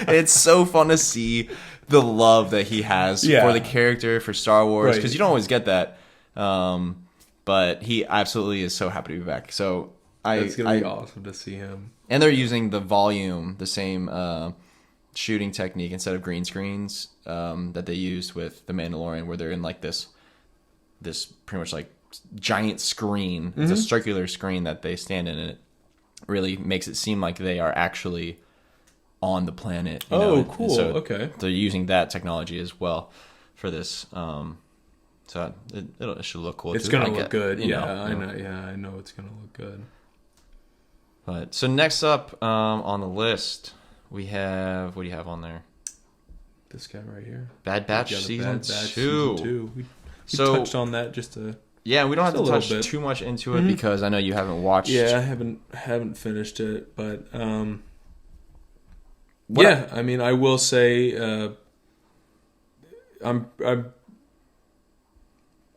A: It's so fun to see the love that he has for the character, for Star Wars, because you don't always get that. But he absolutely is so happy to be back. So
B: it's gonna be awesome to see him.
A: And they're using the volume, the same shooting technique instead of green screens that they used with The Mandalorian, where they're in this pretty much giant screen. It's a circular screen that they stand in, and it really makes it seem like they are actually on the planet.
B: Cool.
A: So
B: okay.
A: They're using that technology as well for this. So it should look cool.
B: It's going to look good. I know it's going to look good.
A: But so next up on the list, we have, what do you have on there?
B: This guy right here.
A: Bad Batch season 2.
B: We touched on that just to...
A: Yeah, we don't have to touch too much into it because I know you haven't watched.
B: Yeah, I haven't finished it, but I mean, I will say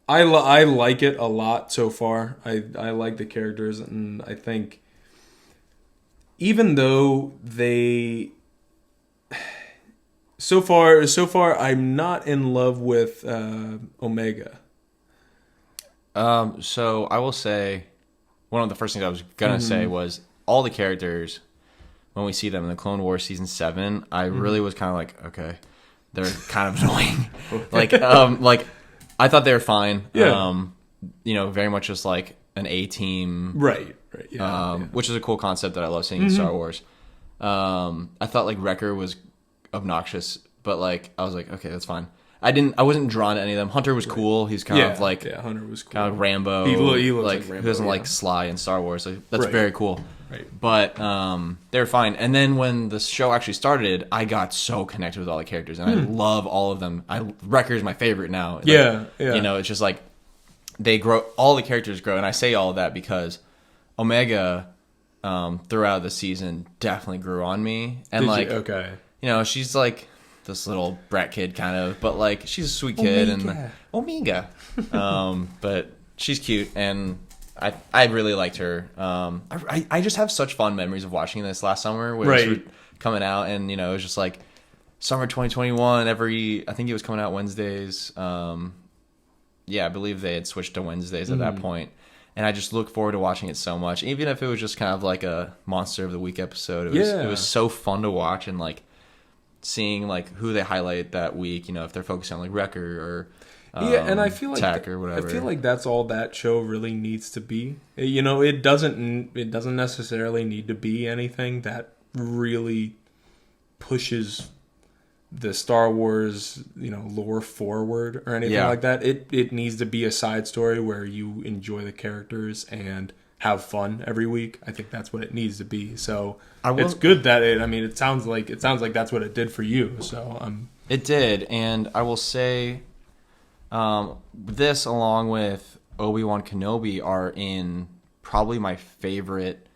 B: I like it a lot so far. I like the characters, and I think even though they so far I'm not in love with Omega.
A: So I will say one of the first things I was gonna say was all the characters when we see them in the Clone Wars season 7, I really was kind of okay, they're kind of annoying. I thought they were fine.
B: Yeah.
A: Very much just an A team.
B: Right. Yeah.
A: Which is a cool concept that I love seeing in Star Wars. I thought Wrecker was obnoxious, but I was okay, that's fine. I wasn't drawn to any of them. Hunter was cool. He's kind of
B: Hunter was cool.
A: kind of Rambo.
B: He looks like Rambo.
A: Who doesn't like Sly in Star Wars. That's very cool.
B: Right.
A: But they're fine. And then when the show actually started, I got so connected with all the characters, and I love all of them. Wrecker is my favorite now. It's just they grow. All the characters grow, and I say all of that because Omega throughout the season definitely grew on me. And she's this little brat kid kind of, but she's a sweet kid. Omega. But she's cute, and I really liked her. I just have such fond memories of watching this last summer when it was coming out, and it was just like summer 2021. I think it was coming out Wednesdays. I believe they had switched to Wednesdays at that point. And I just look forward to watching it so much, even if it was just kind of like a Monster of the Week episode. It was so fun to watch, and like seeing like who they highlight that week. If they're focusing on like Wrecker or
B: and I feel like
A: Tech or whatever.
B: I feel like that's all that show really needs to be. It doesn't necessarily need to be anything that really pushes the Star Wars, lore forward or anything like that. It needs to be a side story where you enjoy the characters and have fun every week. I think that's what it needs to be. So it's good that it sounds like that's what it did for you. So
A: it did, and I will say, this along with Obi-Wan Kenobi are in probably my favorite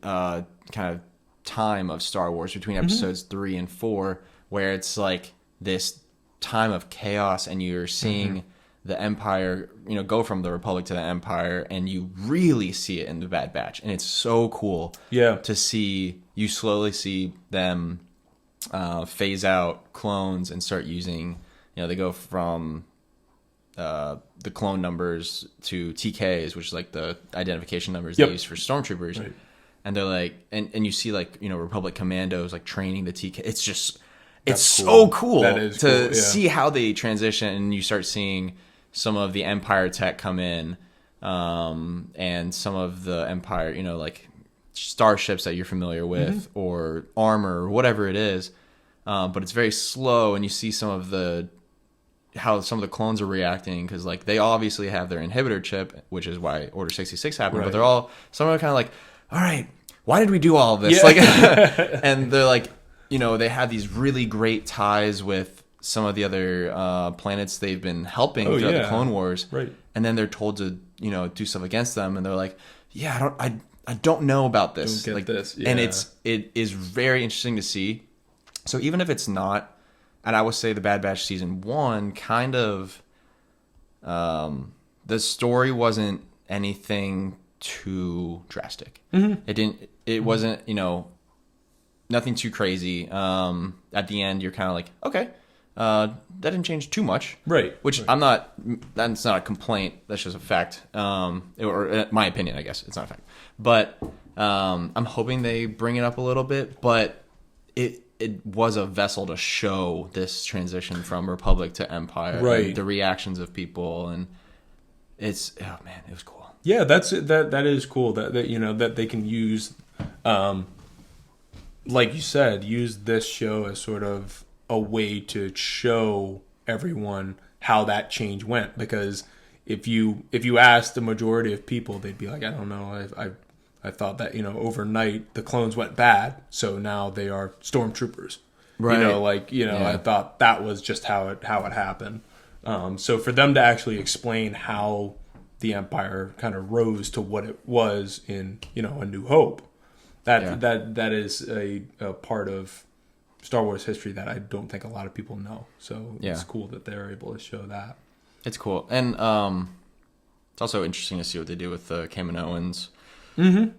A: kind of time of Star Wars between episodes 3 and 4, where it's like this time of chaos, and you're seeing the Empire, go from the Republic to the Empire, and you really see it in the Bad Batch, and it's so cool to see. You slowly see them phase out clones and start using. They go from the clone numbers to TKs, which is like the identification numbers they use for stormtroopers. Right. And they're like, and you see like, Republic commandos like training the TK. It's just, it's so cool to see how they transition, and you start seeing some of the Empire tech come in, and some of the Empire, like starships that you're familiar with or armor or whatever it is. But it's very slow, and you see how some of the clones are reacting, because like they obviously have their inhibitor chip, which is why Order 66 happened. Right. But some are kind of like, all right, why did we do all of this? Like, and they're like, they have these really great ties with some of the other planets they've been helping throughout the Clone Wars. Right. And then they're told to, do stuff against them, and they're like, yeah, I don't know about this.
B: Don't get this. Yeah.
A: And it is very interesting to see. So even if it's not, and I would say the Bad Batch season 1 kind of, the story wasn't anything too drastic. It wasn't, nothing too crazy. At the end, you're kind of like, okay, that didn't change too much. Right. Which that's not a complaint. That's just a fact. Or my opinion, I guess. It's not a fact. But I'm hoping they bring it up a little bit, but it was a vessel to show this transition from Republic to Empire. Right. The reactions of people, and it was cool.
B: Yeah, that is cool that that they can use, like you said, use this show as sort of a way to show everyone how that change went. Because if you ask the majority of people, they'd be like, I don't know, I thought that overnight the clones went bad, so now they are stormtroopers. Right. I thought that was just how it happened. So for them to actually explain how the Empire kind of rose to what it was in A New Hope, that is a part of Star Wars history that I don't think a lot of people know. So it's cool that they're able to show that.
A: It's cool, and it's also interesting to see what they do with the Kaminoans. And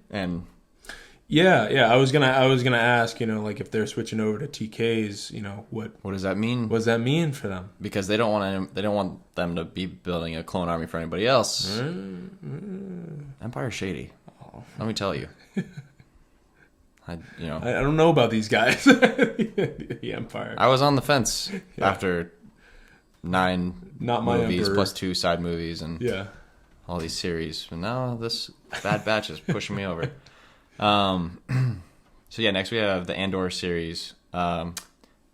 B: I was gonna ask, like if they're switching over to TKs, what
A: does that mean?
B: What does that mean for them?
A: Because they don't want them to be building a clone army for anybody else. Empire's shady. Let me tell you. I
B: don't know about these guys. The Empire.
A: I was on the fence after 9
B: Not my
A: movies
B: Emperor.
A: plus 2 side movies and all these series. But now this Bad Batch is pushing me over. So next we have the Andor series. I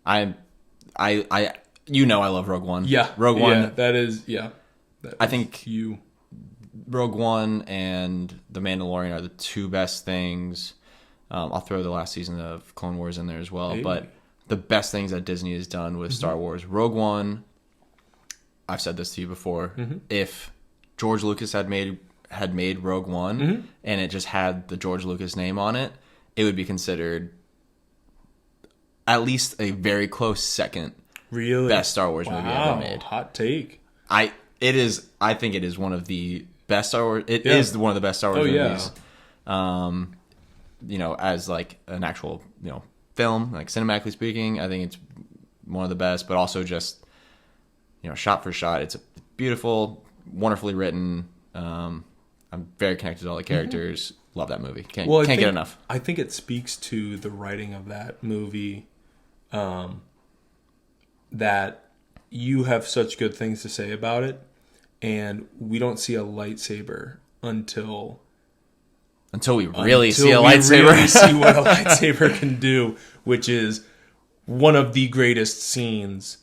A: love Rogue One.
B: Yeah,
A: Rogue One.
B: Yeah, that is.
A: I think Rogue One and The Mandalorian are the 2 best things. I'll throw the last season of Clone Wars in there as well. Hey. But the best things that Disney has done with Star Wars, Rogue One. I've said this to you before. If George Lucas had made Rogue One and it just had the George Lucas name on it, it would be considered at least a very close second best Star Wars movie ever made.
B: Hot take.
A: I think it is one of the best Star Wars. It is one of the best Star Wars movies. As like an actual film, like cinematically speaking, I think it's one of the best. But also just shot for shot, it's beautiful, wonderfully written. I'm very connected to all the characters. Love that movie. Can't get enough.
B: I think it speaks to the writing of that movie, that you have such good things to say about it, and we don't see a lightsaber until
A: we really see a lightsaber.
B: Really see what a lightsaber can do, which is one of the greatest scenes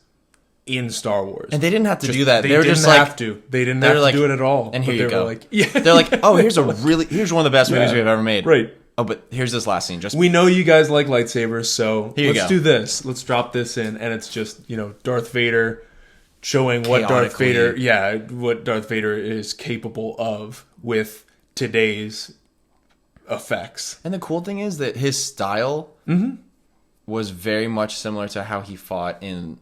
B: in Star Wars.
A: And they didn't have to do that.
B: They were just like, they didn't have to do it at all.
A: And here you go.
B: They're
A: like, oh, here's one of the best movies we've ever made.
B: Right.
A: Oh, but here's this last scene. We
B: know you guys like lightsabers, so
A: let's
B: do this. Let's drop this in, and it's just Darth Vader showing what Darth Vader is capable of with today's effects.
A: And the cool thing is that his style was very much similar to how he fought in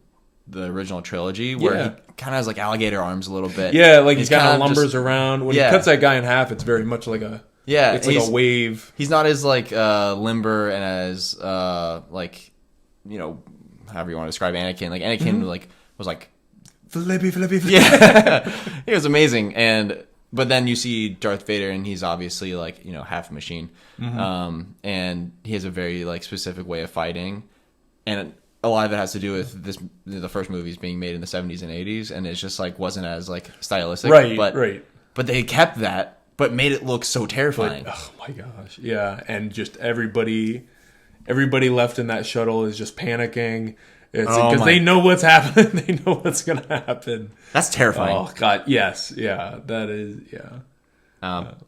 A: the original trilogy, where he kind of has like alligator arms a little bit.
B: Yeah, like he kind of lumbers around. When he cuts that guy in half, it's very much like a it's like a wave.
A: He's not as like limber and as however you want to describe Anakin. Like Anakin was like
B: flippy.
A: Yeah, he was amazing. But then you see Darth Vader, and he's obviously like half a machine, and he has a very like specific way of fighting, and a lot of it has to do with the first movies being made in the 70s and 80s, and it's just like wasn't as like stylistic,
B: right?
A: But they kept that, but made it look so terrifying.
B: Oh my gosh, yeah, and just everybody left in that shuttle is just panicking. It's because they know what's happening. They know what's going to happen.
A: That's terrifying.
B: Oh God, yes, yeah, that is, yeah.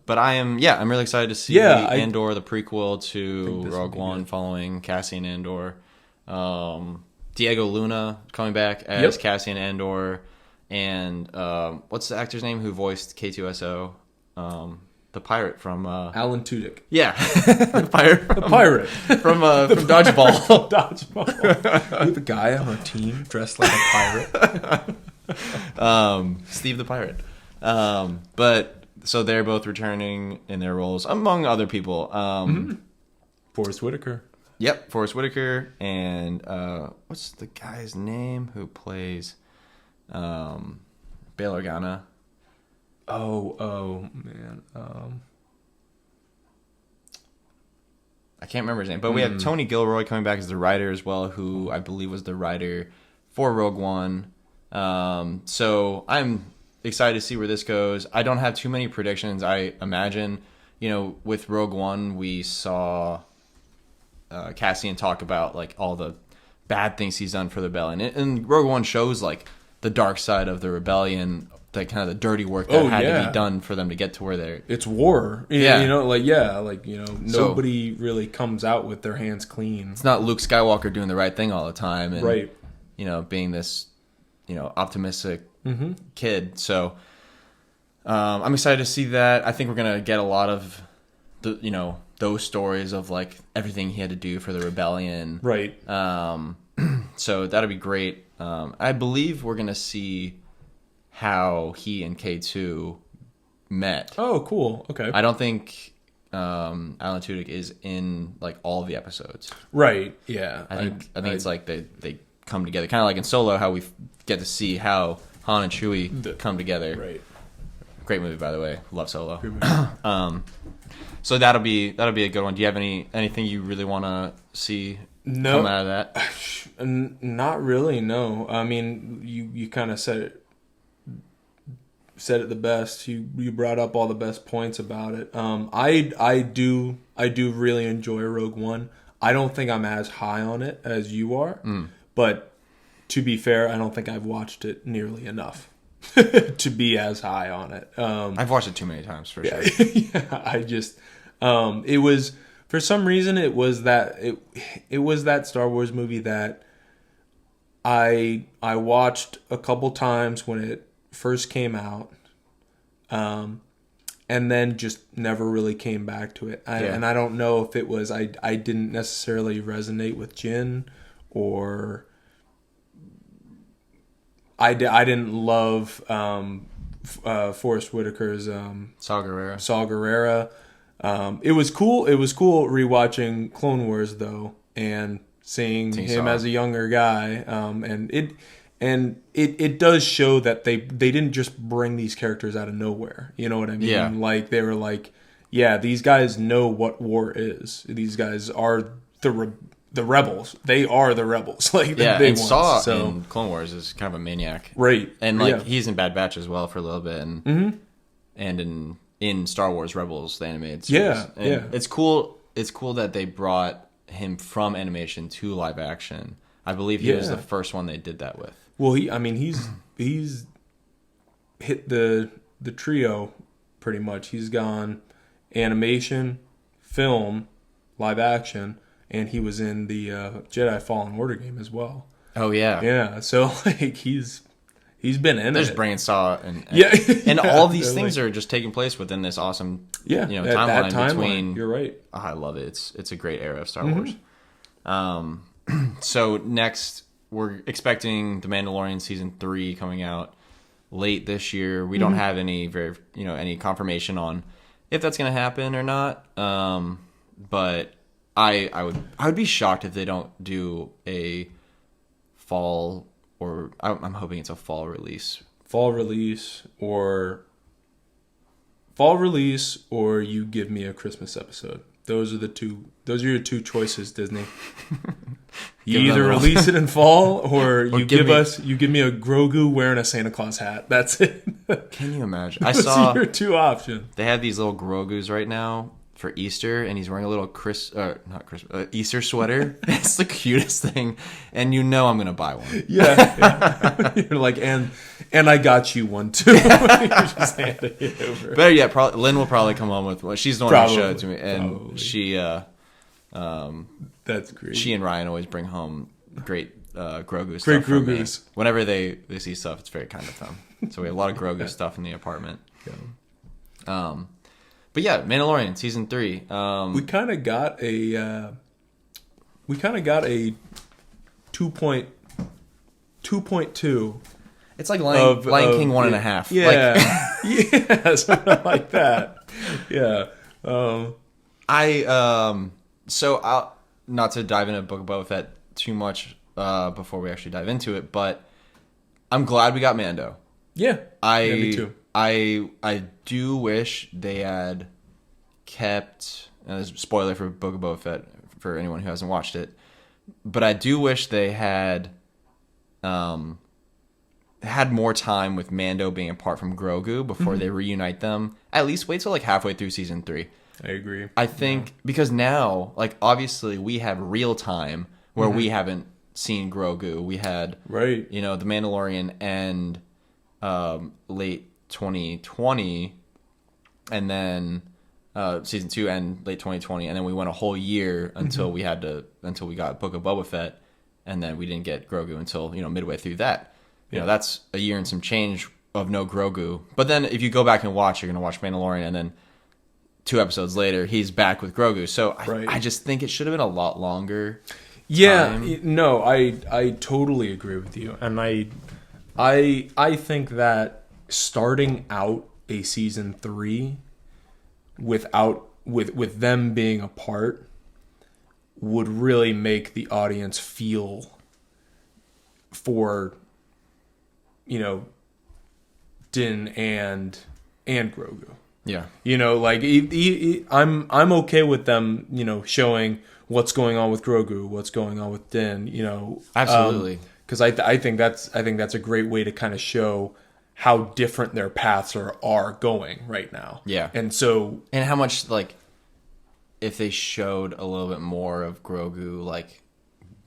A: But I'm really excited to see Andor, the prequel to Rogue One, following Cassian Andor. Diego Luna coming back as Cassian Andor, and what's the actor's name who voiced K2SO? The pirate from
B: Alan Tudyk.
A: Yeah, the pirate from Dodgeball.
B: Dodgeball. We have a guy on our team dressed like a
A: pirate. Steve the pirate. But so they're both returning in their roles, among other people.
B: Forrest Whitaker.
A: Yep, Forrest Whitaker, and what's the guy's name who plays Bail Organa?
B: Oh man.
A: I can't remember his name, but we have Tony Gilroy coming back as the writer as well, who I believe was the writer for Rogue One. So I'm excited to see where this goes. I don't have too many predictions. I imagine, with Rogue One, we saw Cassian talk about like all the bad things he's done for the rebellion, and Rogue One shows like the dark side of the rebellion, like kind of the dirty work that had to be done for them to get to where they're.
B: It's war, nobody really comes out with their hands clean.
A: It's not Luke Skywalker doing the right thing all the time, and being this optimistic kid. So I'm excited to see that. I think we're gonna get a lot of the those stories of like everything he had to do for the rebellion,
B: right?
A: So that'll be great. I believe we're gonna see how he and K2 met.
B: Oh, cool. Okay.
A: I don't think Alan Tudyk is in like all of the episodes.
B: Right. Yeah.
A: I think it's like they come together, kind of like in Solo, how we get to see how Han and Chewie come together.
B: Right.
A: Great movie, by the way. Love Solo. So that'll be a good one. Do you have anything you really want to see come out of that?
B: Not really. No. I mean, you kind of said it the best. You brought up all the best points about it. I do really enjoy Rogue One. I don't think I'm as high on it as you are, but to be fair, I don't think I've watched it nearly enough to be as high on it.
A: I've watched it too many times for sure.
B: Yeah, I just it was, for some reason, it was that Star Wars movie that I watched a couple times when it first came out, and then just never really came back to it. And I don't know if it was I didn't necessarily resonate with Jin, or I didn't love Forrest Whitaker's
A: Saw Gerrera.
B: Saw Gerrera. It was cool. It was cool rewatching Clone Wars though, and seeing him as a younger guy. And it does show that they didn't just bring these characters out of nowhere. You know what I mean?
A: Yeah.
B: Like they were like, yeah, these guys know what war is. These guys are the rebels. They are the rebels. Like the big ones.
A: Saw
B: So,
A: in Clone Wars is kind of a maniac,
B: right?
A: And like he's in Bad Batch as well for a little bit, and in Star Wars Rebels, the animated series. And it's cool. It's cool that they brought him from animation to live action. I believe he was the first one they did that with.
B: Well, he's hit the trio pretty much. He's gone animation, film, live action, and he was in the Jedi Fallen Order game as well.
A: Oh yeah,
B: yeah. So like he's been in
A: There's
B: it.
A: Brain Saw and
B: and
A: all of these things are just taking place within this awesome timeline between.
B: You're right.
A: Oh, I love it. It's a great era of Star Wars. So next we're expecting The Mandalorian season 3 coming out late this year. We don't have any any confirmation on if that's going to happen or not. But I would be shocked if they don't do a fall, or I'm hoping it's a fall release.
B: Fall release or you give me a Christmas episode. Those are your two choices, Disney. You either release it in fall or you give me a Grogu wearing a Santa Claus hat. That's it.
A: Can you imagine?
B: Those are your two options.
A: They have these little Grogus right now for Easter, and he's wearing a little Easter sweater. It's the cutest thing, and I'm gonna buy one.
B: Yeah. You're like, and I got you one too. You're just handing it over.
A: Better yet, Lynn will probably come home with one. She's the one who showed it to me, and she
B: that's great.
A: She and Ryan always bring home great Grogu stuff.
B: Great Grogus.
A: Whenever they see stuff, it's very kind of them. So we have a lot of Grogu stuff in the apartment.
B: Yeah.
A: But yeah, Mandalorian season 3.
B: We kind of got a 2.2.
A: It's like Lion King 1.5.
B: Yeah, yeah, something like that. Yeah.
A: So I'll not to dive into Book of Boba Fett too much before we actually dive into it, but I'm glad we got Mando.
B: Yeah. Me too.
A: I do wish they had kept, and this is a spoiler for Book of Boba Fett for anyone who hasn't watched it, but I do wish they had more time with Mando being apart from Grogu before they reunite them. At least wait till like halfway through season 3.
B: I agree.
A: I think because now, like obviously we have real time where we haven't seen Grogu. We had
B: The
A: Mandalorian and late 2020, and then season 2 and late 2020, and then we went a whole year until we got Book of Boba Fett, and then we didn't get Grogu until midway through that. That's a year and some change of no Grogu. But then if you go back and watch, you're gonna watch Mandalorian, and then 2 episodes later he's back with Grogu. So I just think it should have been a lot longer.
B: Yeah, no, I totally agree with you, and I think that starting out a season 3 with them being apart would really make the audience feel for Din and Grogu.
A: Yeah,
B: I'm okay with them showing what's going on with Grogu, what's going on with Din.
A: Absolutely.
B: Because I think that's a great way to kind of show how different their paths are going right now.
A: Yeah.
B: And
A: how much, like, if they showed a little bit more of Grogu, like,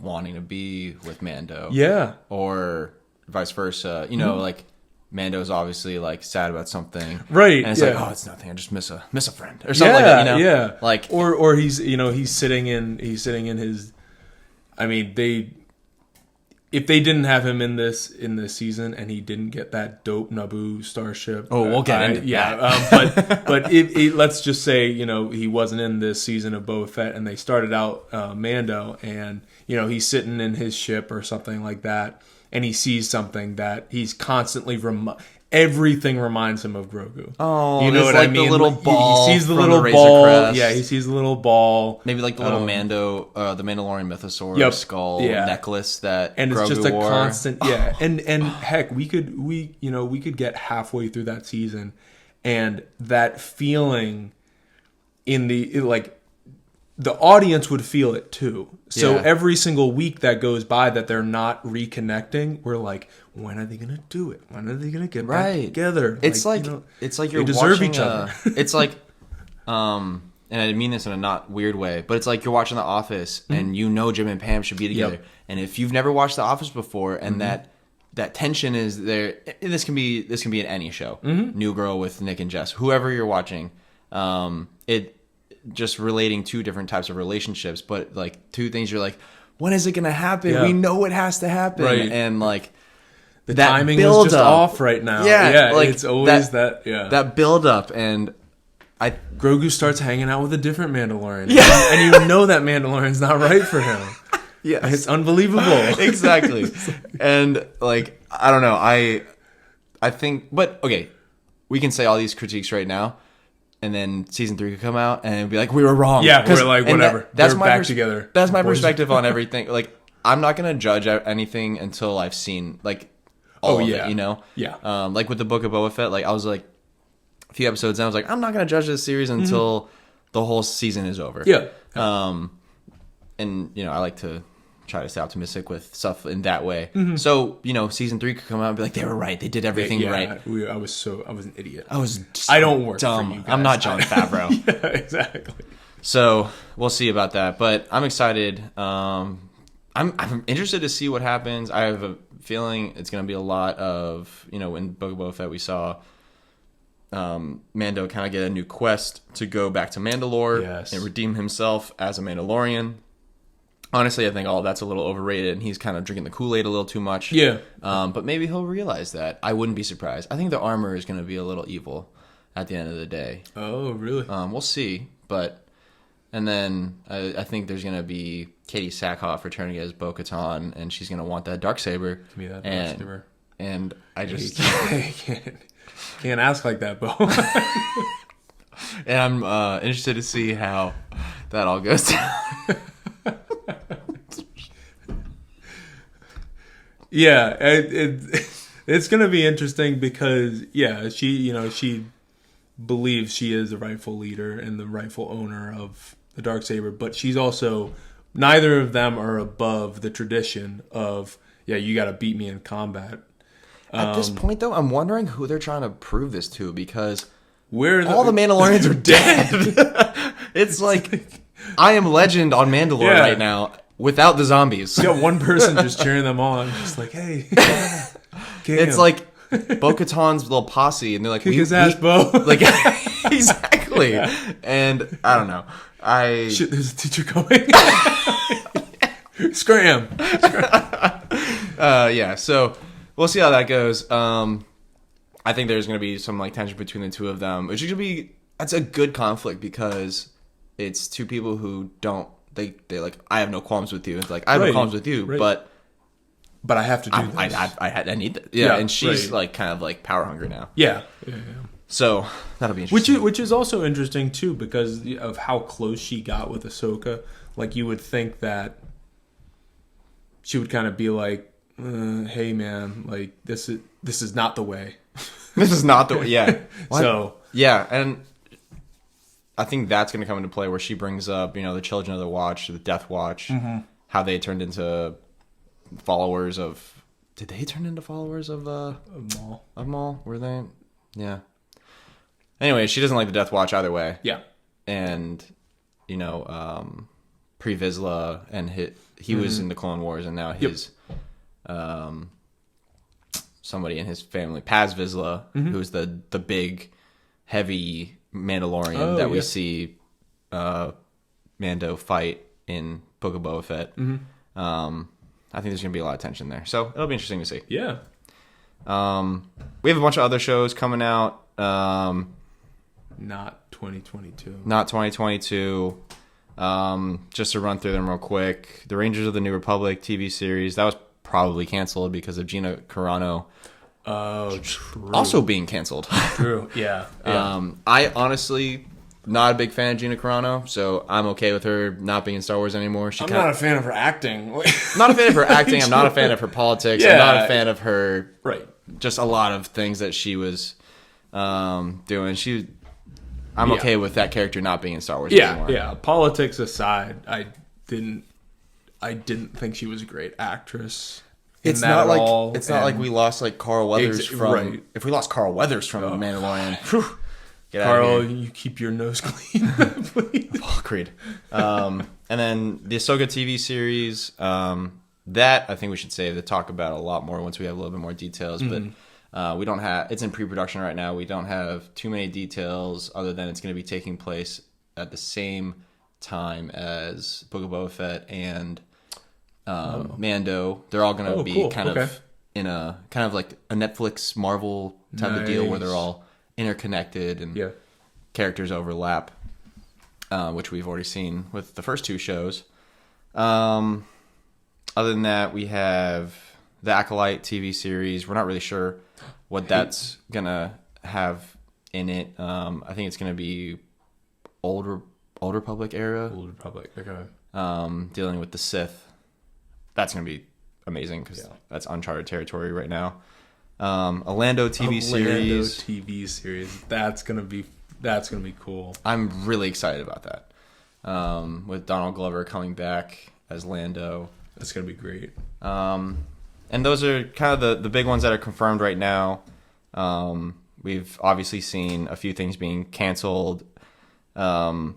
A: wanting to be with Mando.
B: Yeah.
A: Or vice versa. Like, Mando's obviously, like, sad about something.
B: Right.
A: And it's like, oh, it's nothing. I just miss a friend. Or something like that,
B: Yeah.
A: Like,
B: or he's, he's sitting in his, if they didn't have him in this season and he didn't get that dope Naboo starship,
A: we'll get into that.
B: But let's just say he wasn't in this season of Boba Fett, and they started out Mando, and he's sitting in his ship or something like that, and he sees something that he's constantly everything reminds him of Grogu.
A: Oh,
B: you know what I mean?
A: The little ball.
B: He sees the
A: from
B: little
A: the Razor
B: ball.
A: Crest.
B: Yeah, he sees the little ball.
A: Maybe like the little Mando, the Mandalorian mythosaur
B: Yep.
A: skull
B: Yeah.
A: necklace that
B: And
A: Grogu
B: it's just a
A: wore.
B: constant, and heck, we could get halfway through that season, and that feeling the audience would feel it too. So
A: Yeah.
B: every single week that goes by that they're not reconnecting, we're like, when are they gonna do it? When are they gonna get back together?
A: It's like you're
B: they deserve
A: watching
B: each other.
A: It's like, and I mean this in a not weird way, but it's like you're watching The Office and you know Jim and Pam should be together.
B: Yep.
A: And if you've never watched The Office before, and that tension is there, and this can be in any show. New Girl with Nick and Jess, whoever you're watching, it just relating two different types of relationships, but like two things you're like, when is it gonna happen?
B: Yeah.
A: We know it has to happen,
B: Right.
A: and like
B: The
A: that
B: timing is
A: build
B: just
A: up.
B: off right now.
A: Yeah, like
B: it's always that
A: build up, and
B: Grogu starts hanging out with a different Mandalorian. Yeah. And you know that Mandalorian's not right for him.
A: yeah,
B: It's unbelievable.
A: exactly. And like, I don't know, I think, but okay, we can say all these critiques right now, and then season 3 could come out and it'd be like, we were wrong.
B: Yeah, we're like, whatever.
A: That's
B: They're
A: my
B: back together.
A: That's my
B: Boys.
A: perspective on everything. Like, I'm not gonna judge anything until I've seen like all of it, you know?
B: Yeah.
A: Like with the Book of Boba Fett, like I was like a few episodes and I was like, I'm not gonna judge this series until the whole season is over.
B: Yeah.
A: And you know, I like to try to stay optimistic with stuff in that way. So, you know, season 3 could come out and be like, they were right. They did everything right.
B: I was an idiot.
A: I
B: don't work
A: dumb.
B: for you guys.
A: I'm not Jon Favreau.
B: Yeah, exactly.
A: So we'll see about that. But I'm excited. I'm interested to see what happens. I have a feeling it's going to be a lot of, you know, in Book of Boba Fett we saw Mando kind of get a new quest to go back to Mandalore and redeem himself as a Mandalorian. Honestly, I think all that's a little overrated, and he's kind of drinking the Kool-Aid a little too much.
B: Yeah.
A: But maybe he'll realize that. I wouldn't be surprised. I think the armor is going to be a little evil at the end of the day.
B: Oh, really?
A: We'll see. And then I think there's going to be Katie Sackhoff returning as Bo-Katan, and she's going to want that Darksaber.
B: Give me that Darksaber.
A: And I just...
B: can't ask like that, Bo.
A: And I'm interested to see how that all goes down.
B: Yeah, it's going to be interesting because, she believes she is the rightful leader and the rightful owner of the Darksaber, but she's also, neither of them are above the tradition of, you got to beat me in combat.
A: At this point, though, I'm wondering who they're trying to prove this to, because
B: all
A: the Mandalorians are dead. It's like, I am legend on Mandalore right now. Without the zombies.
B: You got one person just cheering them on. Just like, hey.
A: It's like Bo-Katan's little posse, and they're like,
B: kick his ass, Bo.
A: Like, exactly. Yeah. And I don't know.
B: Shit, there's a teacher coming. Scram.
A: So we'll see how that goes. I think there's going to be some like tension between the two of them, which is going to be, that's a good conflict because it's two people who don't, they like, I have no qualms with you. It's like, I have no qualms with you, but
B: I have to do this.
A: I need this. Yeah, and she's like kind of like power hungry now.
B: Yeah.
A: So that'll be interesting.
B: Which is also interesting too because of how close she got with Ahsoka. Like you would think that she would kind of be like, "Hey man, like this is not the way.
A: This is not the way." Yeah.
B: So
A: yeah, and I think that's going to come into play where she brings up, the Children of the Watch, the Death Watch, how they turned into followers of. Did they turn into followers of
B: Maul?
A: Of Maul? Were they? Yeah. Anyway, she doesn't like the Death Watch either way.
B: Yeah.
A: And Pre Vizsla and he was in the Clone Wars, and now his somebody in his family, Paz Vizsla, who's the big, heavy Mandalorian that we see Mando fight in Book of Boba Fett. I think there's going to be a lot of tension there. So it'll be interesting to see.
B: Yeah.
A: We have a bunch of other shows coming out.
B: Not 2022.
A: Not 2022. Just to run through them real quick. The Rangers of the New Republic TV series. That was probably canceled because of Gina Carano
B: Oh, true.
A: also being canceled.
B: True. Yeah.
A: I honestly not a big fan of Gina Carano, so I'm okay with her not being in Star Wars anymore.
B: I'm not a fan of her acting.
A: Not a fan of her acting. I'm not a fan of her politics.
B: Yeah.
A: I'm not a fan of her.
B: Right.
A: Just a lot of things that she was doing. I'm okay with that character not being in Star Wars anymore.
B: Yeah. Politics aside, I didn't think she was a great actress.
A: It's not like we lost like Carl Weathers from.
B: Right.
A: If we lost Carl Weathers from Mandalorian, get out
B: Carl,
A: of here.
B: you keep your nose clean, please.
A: Oh, Creed. And then the Ahsoka TV series. That I think we should save to talk about a lot more once we have a little bit more details. But we don't have. It's in pre-production right now. We don't have too many details other than it's going to be taking place at the same time as Book of Boba Fett and Mando. They're all going to be kind of in a kind of like a Netflix Marvel type of deal where they're all interconnected and characters overlap, which we've already seen with the first two shows. Other than that, we have the Acolyte TV series. We're not really sure what that's gonna have in it. I think it's gonna be Old Republic era.
B: Old Republic. Okay.
A: Dealing with the Sith. That's gonna be amazing because that's uncharted territory right now. A Lando TV
B: series. That's gonna be cool.
A: I'm really excited about that. With Donald Glover coming back as Lando.
B: That's going to be great.
A: And those are kind of the big ones that are confirmed right now. We've obviously seen a few things being canceled. But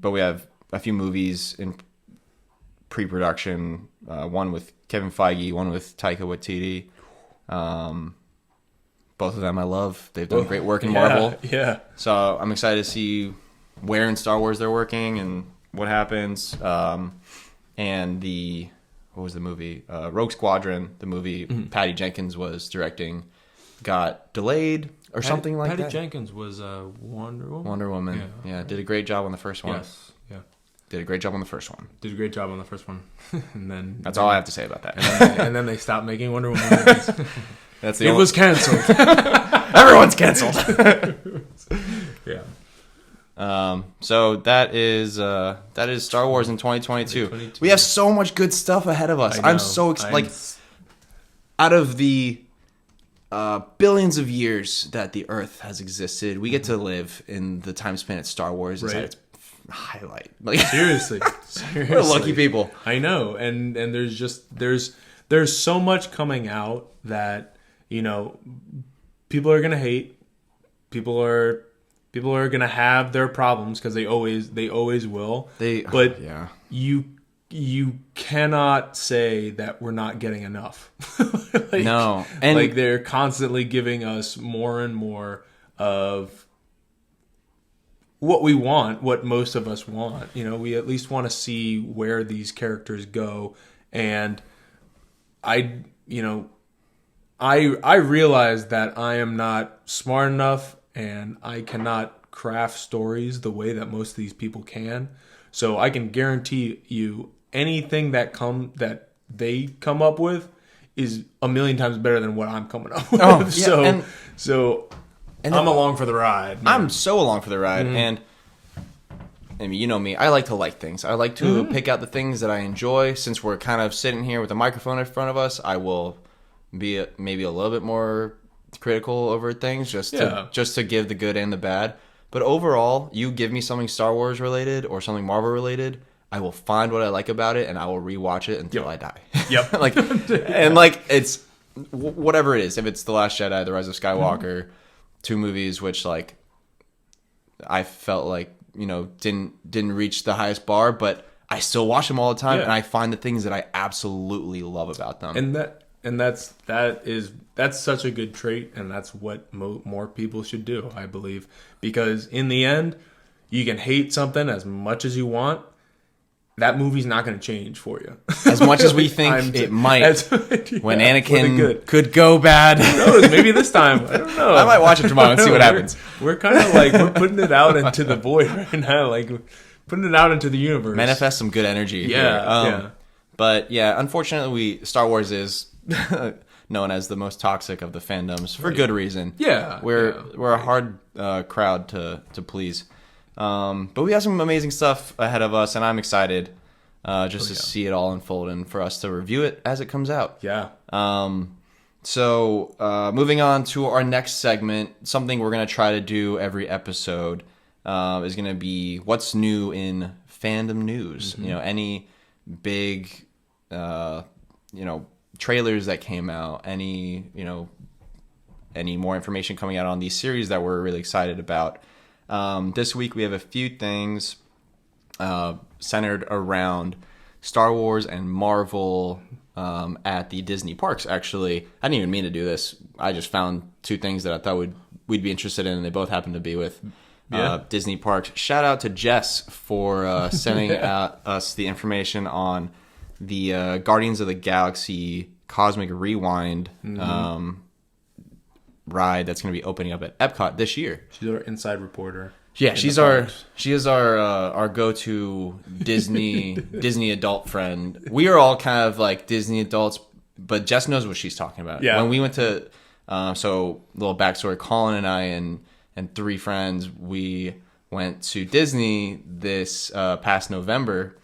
A: we have a few movies in pre-production. One with Kevin Feige, one with Taika Waititi. Both of them I love. They've done great work in Marvel.
B: Yeah.
A: So I'm excited to see where in Star Wars they're working and what happens. And what was the movie? Rogue Squadron, the movie Patty Jenkins was directing, got delayed or something like that.
B: Patty Jenkins was Wonder Woman?
A: Wonder Woman. Yeah, did a great job on the first one.
B: Yes, yeah.
A: Did a great job on the first one.
B: Did a great job on the first one. And then
A: That's all I have to say about that.
B: And then they stopped making Wonder Woman movies.
A: It was canceled.
B: Everyone's canceled. Yeah.
A: So that is Star Wars in 2022. We have so much good stuff ahead of us. I'm so excited. Out of the billions of years that the Earth has existed, we get to live in the time span at Star Wars is at its highlight. Like
B: seriously,
A: we're lucky people.
B: I know, and there's so much coming out that people are gonna hate. People are gonna have their problems because they always will. You cannot say that we're not getting enough.
A: No, and
B: they're constantly giving us more and more of what we want, what most of us want. We at least want to see where these characters go, and I realize that I am not smart enough and I cannot craft stories the way that most of these people can. So I can guarantee you anything that they come up with is a million times better than what I'm coming up with.
A: Oh, yeah,
B: and I'm along for the ride. Man.
A: I'm so along for the ride. And I mean, you know me, I like to like things. I like to pick out the things that I enjoy. Since we're kind of sitting here with a microphone in front of us, I will be maybe a little bit more critical over things just to give the good and the bad. But overall, you give me something Star Wars related or something Marvel related, I will find what I like about it and I will rewatch it until I die.
B: Yep.
A: It's whatever it is. If it's The Last Jedi, The Rise of Skywalker, two movies which I felt like didn't reach the highest bar, but I still watch them all the time and I find the things that I absolutely love about them.
B: And that's such a good trait, and that's what more people should do, I believe. Because in the end, you can hate something as much as you want. That movie's not going to change for you.
A: As much as we think it might. When Anakin could go bad.
B: Who knows? Maybe this time. I don't know.
A: I might watch it tomorrow and see what happens.
B: We're kind of we're putting it out into the void right now. Putting it out into the universe.
A: Manifest some good energy.
B: Yeah.
A: But yeah, unfortunately, Star Wars is known as the most toxic of the fandoms for good reason.
B: Yeah,
A: we're a hard crowd to please. But we have some amazing stuff ahead of us, and I'm excited to see it all unfold and for us to review it as it comes out.
B: Yeah.
A: So moving on to our next segment, something we're going to try to do every episode is going to be what's new in fandom news.
B: Mm-hmm.
A: Any big, trailers that came out, any more information coming out on these series that we're really excited about. This week we have a few things centered around Star Wars and Marvel at the Disney parks. Actually, I didn't even mean to do this. I just found two things that I thought we'd be interested in, and they both happen to be with Disney parks. Shout out to Jess for sending us the information on the Guardians of the Galaxy Cosmic Rewind ride that's going to be opening up at Epcot this year.
B: She's our inside reporter.
A: Yeah, she is our go-to Disney adult friend. We are all kind of like Disney adults, but Jess knows what she's talking about.
B: Yeah.
A: When we went to, so little backstory, Colin and I and three friends, we went to Disney this past November,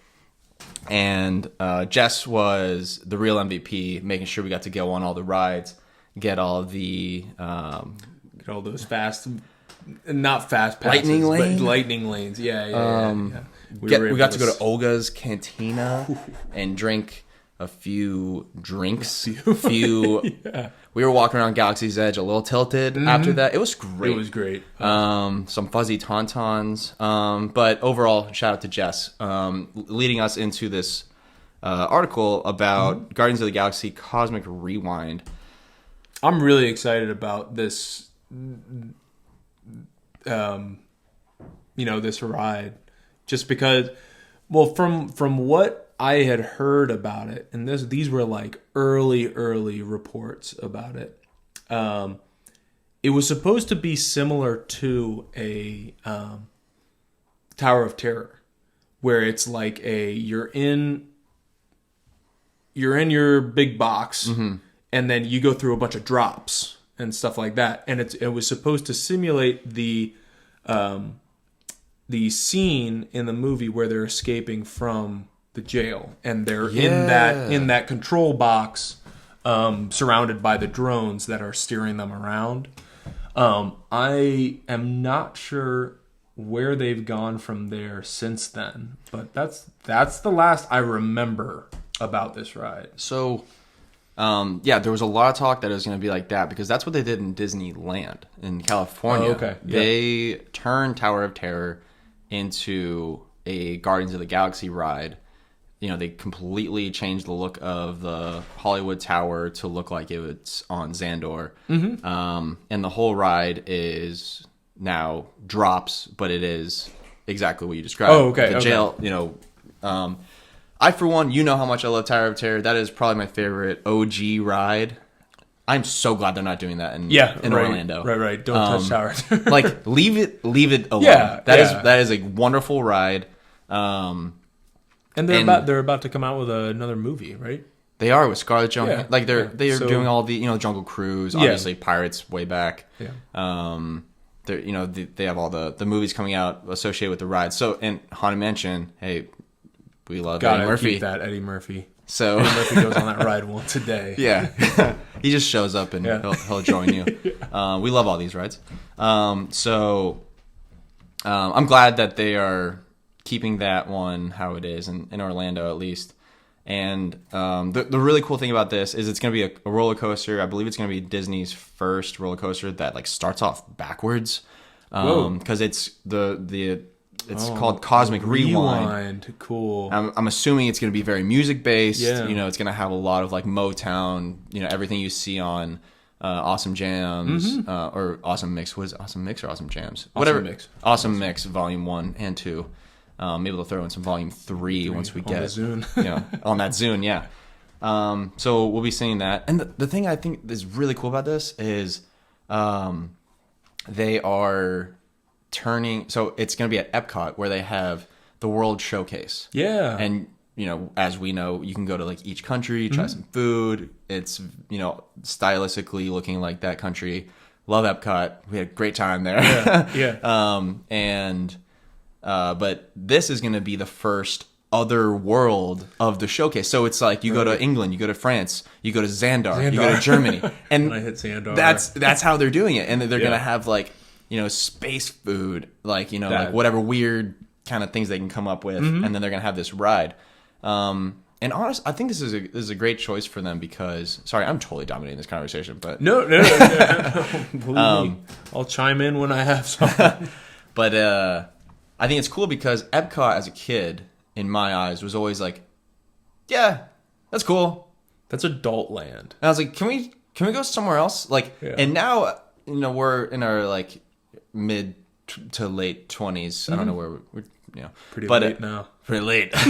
A: and Jess was the real MVP, making sure we got to go on all the rides, get all the
B: get all those fast. Not fast passes, but lightning lanes. Yeah. We
A: got to go to Olga's Cantina and drink a few drinks. We were walking around Galaxy's Edge a little tilted after that. It was great.
B: It was great.
A: Some fuzzy tauntauns. But overall, shout out to Jess leading us into this article about Guardians of the Galaxy Cosmic Rewind.
B: I'm really excited about this. This ride, just because, well, from what I had heard about it, and these were like early reports about it. It was supposed to be similar to a Tower of Terror, where it's like you're in your big box, and then you go through a bunch of drops and stuff like that, and it was supposed to simulate the scene in the movie where they're escaping from the jail, and they're in that control box, surrounded by the drones that are steering them around. I am not sure where they've gone from there since then, but that's the last I remember about this ride.
A: So. There was a lot of talk that it was going to be like that because that's what they did in Disneyland in California.
B: Oh, okay. Yeah.
A: They turned Tower of Terror into a Guardians of the Galaxy ride. They completely changed the look of the Hollywood Tower to look like it was on Xandor. And the whole ride is now drops, but it is exactly what you described.
B: Oh, okay.
A: The jail, I, for one, how much I love Tower of Terror. That is probably my favorite OG ride. I'm so glad they're not doing that in Orlando.
B: Right. Don't touch Tower of Terror.
A: Like, leave it alone.
B: Yeah,
A: that is a wonderful ride.
B: And they're about to come out with another movie, right?
A: They are with Scarlett Johansson.
B: Yeah.
A: Like they're doing all the Jungle Cruise, obviously Pirates way back.
B: Yeah.
A: They have all the movies coming out associated with the ride. So, and Haunted Mansion, hey. We love Eddie Murphy.
B: Keep that Eddy Murphy.
A: So
B: Eddie Murphy goes on that ride once a day.
A: Yeah, he just shows up and he'll join you. We love all these rides. So I'm glad that they are keeping that one how it is in Orlando at least. And the really cool thing about this is it's going to be a roller coaster. I believe it's going to be Disney's first roller coaster that like starts off backwards because it's It's called Cosmic Rewind.
B: Cool.
A: I'm assuming it's going to be very music based.
B: Yeah.
A: It's going to have a lot of like Motown. Everything you see on Awesome Jams or Awesome Mix. What is it? Awesome Mix or Awesome Jams? Whatever.
B: Mix.
A: Awesome Mix, Volume 1 and 2. Maybe they'll throw in some Volume 3 once we get
B: Zune.
A: on that Zune. Yeah. So we'll be seeing that. And the thing I think is really cool about this is they are turning, so it's going to be at Epcot where they have the World Showcase.
B: Yeah.
A: And as we know, you can go to like each country, try some food. It's, stylistically looking like that country. Love Epcot. We had a great time there. But this is going to be the first other world of the showcase. So it's like you go to England, you go to France, you go to Xandar. You go to Germany. And
B: I hit Xandar.
A: That's how they're doing it. And they're going to have like, space food, like, like whatever weird kind of things they can come up with. And then they're going to have this ride. And honestly, I think this is a great choice for them because, sorry, I'm totally dominating this conversation, but
B: no. Believe me, I'll chime in when I have something.
A: But I think it's cool because Epcot as a kid, in my eyes, was always like, yeah, that's cool.
B: That's adult land.
A: And I was like, can we go somewhere else? Like, and now we're in our like mid to late 20s. I don't know where we're
B: pretty late now.
A: Pretty late. Like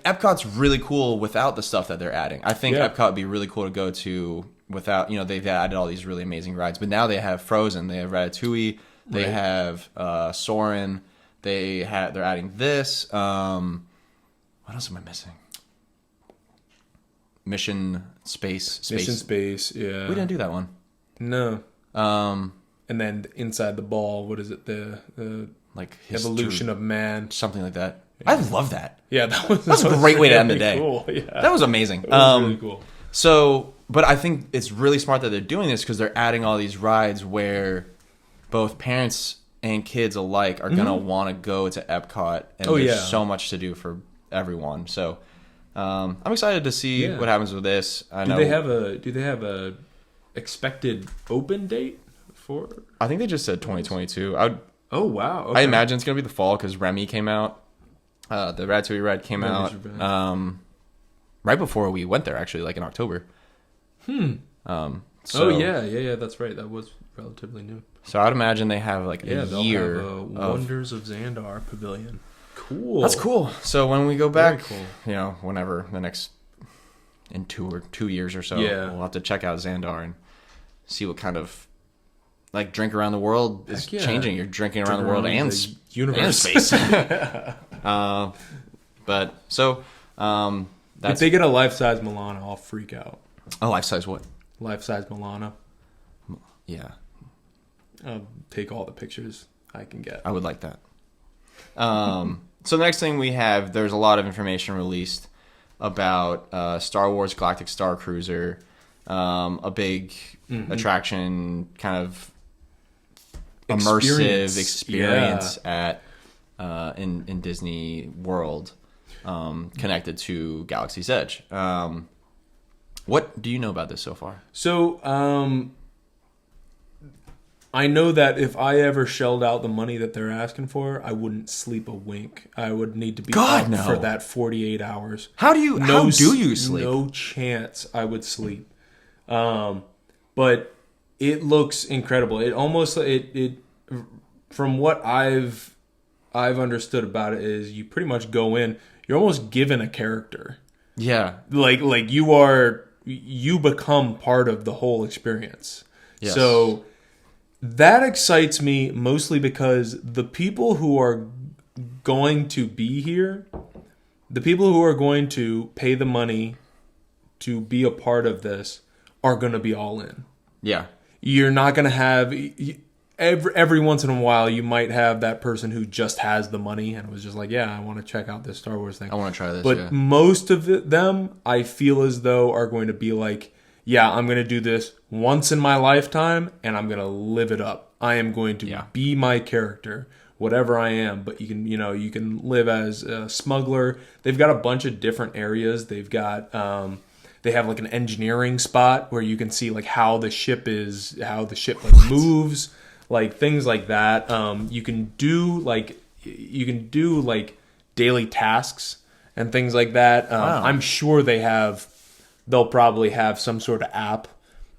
A: Epcot's really cool without the stuff that they're adding. I think Epcot would be really cool to go to without, they've added all these really amazing rides, but now they have Frozen, they have Ratatouille, they have Soarin', they're adding this. What else am I missing? Mission Space.
B: Yeah.
A: We didn't do that one.
B: No. And then inside the ball, what is it? The
A: like
B: evolution of man,
A: something like that. Yeah. I love that.
B: Yeah, that was
A: a great way to end the day.
B: Cool. Yeah.
A: That was amazing.
B: That was really cool.
A: So, but I think it's really smart that they're doing this because they're adding all these rides where both parents and kids alike are gonna want to go to Epcot, and there's so much to do for everyone. So, I'm excited to see what happens with this.
B: Do they have a expected open date for?
A: I think they just said 2022.
B: Oh wow! Okay.
A: I imagine it's gonna be the fall because Remy came out. The Ratatouille ride came out right before we went there, actually, like in October.
B: So, yeah, that's right. That was relatively new.
A: So I'd imagine they have like a year
B: have, Wonders of Xandar Pavilion. Cool.
A: That's cool. So when we go back,
B: cool.
A: Whenever the next in 2 years or so, we'll have to check out Xandar and see what kind of like drink around the world is changing. You're drinking around the world and
B: universe
A: and space. But so that's
B: if they get a life-size Milano, I'll freak out.
A: A life-size what?
B: Life-size Milano.
A: Yeah.
B: I'll take all the pictures I can get.
A: I would like that. So the next thing we have, there's a lot of information released about Star Wars Galactic Star Cruiser, a big attraction, kind of immersive experience at in Disney World, connected to Galaxy's Edge. What do you know about this so far?
B: So, I know that if I ever shelled out the money that they're asking for, I wouldn't sleep a wink. I would need to be up for that 48 hours.
A: How do you sleep?
B: No chance I would sleep. But it looks incredible. It almost from what I've understood about it is you pretty much go in, you're almost given a character.
A: Yeah.
B: Like you become part of the whole experience.
A: Yes.
B: So that excites me mostly because the people who are going to be here, the people who are going to pay the money to be a part of this are going to be all in.
A: Yeah.
B: You're not going to have every once in a while you might have that person who just has the money and was just like, yeah, I want to check out this Star Wars thing.
A: I want to try this.
B: But most of them, I feel as though are going to be like, yeah, I'm going to do this once in my lifetime and I'm going to live it up. I am going to be my character, whatever I am. But you can live as a smuggler. They've got a bunch of different areas. They've got they have like an engineering spot where you can see like how the ship like moves, like things like that. You can do like daily tasks and things like that.
A: Wow.
B: I'm sure they'll probably have some sort of app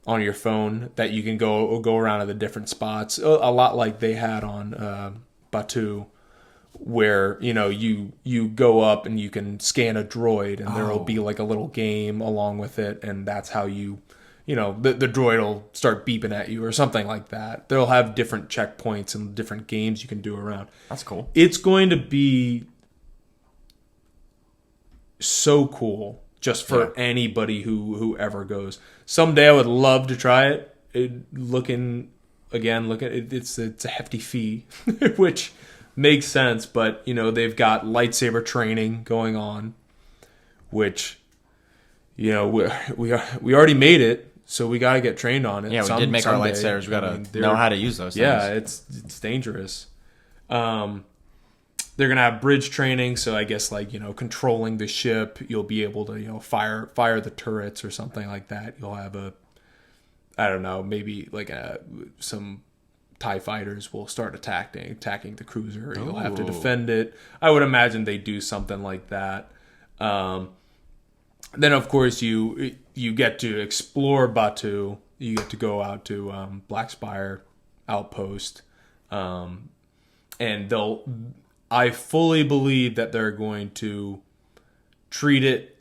B: on your phone that you can go around to the different spots, a lot like they had on Batuu, where you go up and you can scan a droid and there will be like a little game along with it, and that's how you the droid will start beeping at you or something like that. They'll have different checkpoints and different games you can do around.
A: That's cool.
B: It's going to be so cool just for anybody who ever goes. Someday I would love to try it. Look at it. It's a hefty fee, which makes sense. But they've got lightsaber training going on, which we already made it, so we gotta get trained on it.
A: Yeah, we did make our lightsabers. We gotta know how to use those things.
B: Yeah, it's dangerous. They're gonna have bridge training, so I guess controlling the ship, you'll be able to fire the turrets or something like that. You'll have maybe some TIE fighters will start attacking the cruiser. You'll have to defend it. I would imagine they do something like that. Then of course you get to explore Batuu. You get to go out to Black Spire Outpost, and I fully believe that they're going to treat it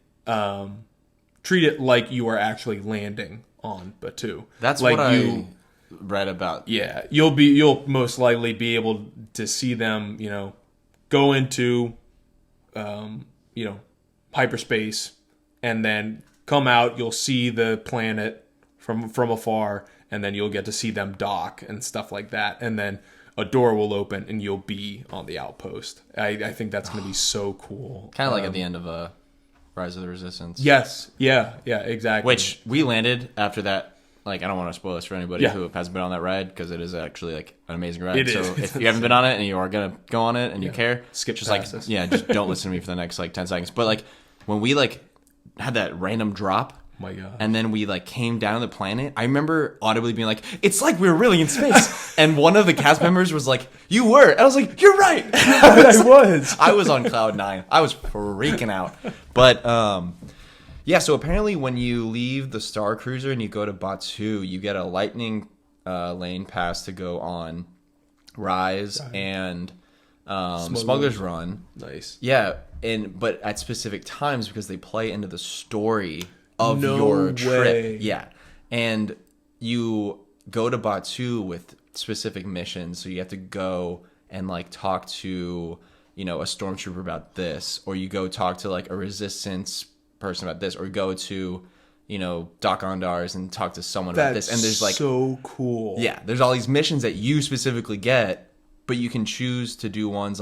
B: like you are actually landing on Batuu.
A: That's what I read about.
B: Yeah, you'll most likely be able to see them, go into, hyperspace, and then come out. You'll see the planet from afar, and then you'll get to see them dock and stuff like that, and then a door will open and you'll be on the outpost. I think that's going to be so cool.
A: Kind of like at the end of Rise of the Resistance.
B: Yes. Yeah, exactly.
A: Which we landed after that. I don't want to spoil this for anybody who hasn't been on that ride, because it is actually an amazing ride.
B: It
A: so
B: is.
A: If you haven't been on it and you are going to go on it and you care,
B: skip
A: just
B: past this.
A: just don't listen to me for the next 10 seconds. But when we had that random drop,
B: my God.
A: And then we came down to the planet. I remember audibly being it's like we were really in space. And one of the cast members was like, "You were." And I was like, "You're right."
B: I was.
A: I was on cloud 9. I was freaking out. But so apparently when you leave the Star Cruiser and you go to Batuu, you get a lightning lane pass to go on Rise and Smuggler's Run.
B: Nice.
A: Yeah, but at specific times, because they play into the story of your trip. Yeah. And you go to Batuu with specific missions, so you have to go and talk to a stormtrooper about this, or you go talk to a resistance person about this, or go to Doc Ondars and talk to someone about this. And there's
B: so cool.
A: Yeah, there's all these missions that you specifically get, but you can choose to do ones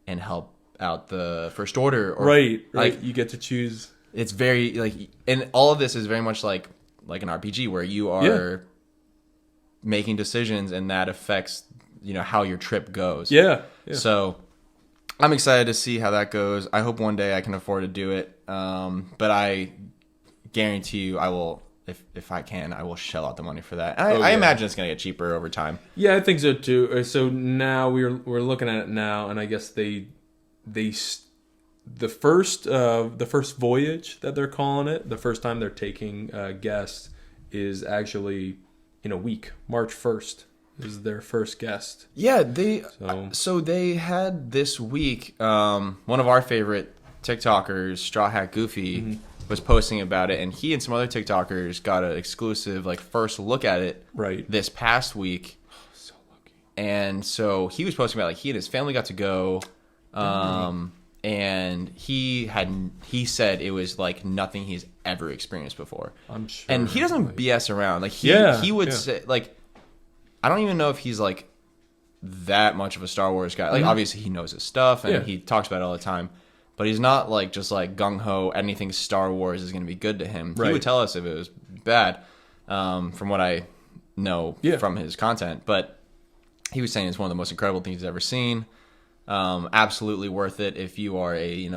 A: and help out the First Order, or
B: right. You get to choose.
A: It's very and all of this is very much like an RPG where you are making decisions, and that affects how your trip goes.
B: Yeah.
A: So I'm excited to see how that goes. I hope one day I can afford to do it. But I guarantee you, I will. If I can, I will shell out the money for that. I imagine it's gonna get cheaper over time.
B: Yeah, I think so too. So now we're looking at it now, and I guess the first voyage that they're calling it, the first time they're taking guests, is actually in a week. March 1st is their first guest.
A: Yeah, so they had this week. One of our favorite TikTokers, Straw Hat Goofy, was posting about it, and he and some other TikTokers got an exclusive first look at it this past week.
B: So lucky.
A: And so he was posting about he and his family got to go. And he said it was nothing he's ever experienced before.
B: I'm sure.
A: And he doesn't BS around. He would say I don't even know if he's that much of a Star Wars guy. Obviously he knows his stuff and he talks about it all the time, but he's not just gung ho. Anything Star Wars is going to be good to him. Right. He would tell us if it was bad, from what I know from his content. But he was saying it's one of the most incredible things he's ever seen. Absolutely worth it if you are a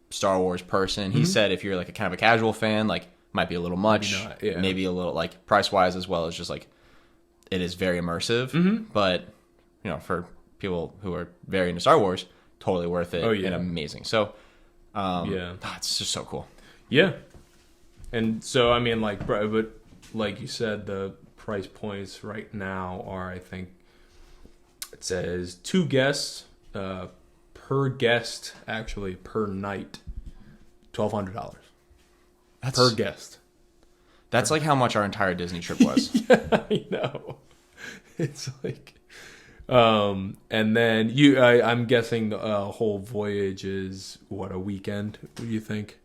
A: Star Wars person. He said if you're a kind of a casual fan, might be a little much, maybe a little price wise, as well as just it is very immersive. But for people who are very into Star Wars, totally worth it and amazing. So it's just so cool.
B: Yeah, and so I mean but like you said, the price points right now are, I think it says 2 guests. Per guest, actually, per night, $1,200.
A: That's
B: per guest.
A: That's like how much our entire Disney trip was.
B: Yeah, I know. It's like, and then I'm guessing the whole voyage is what, a weekend? What do you think?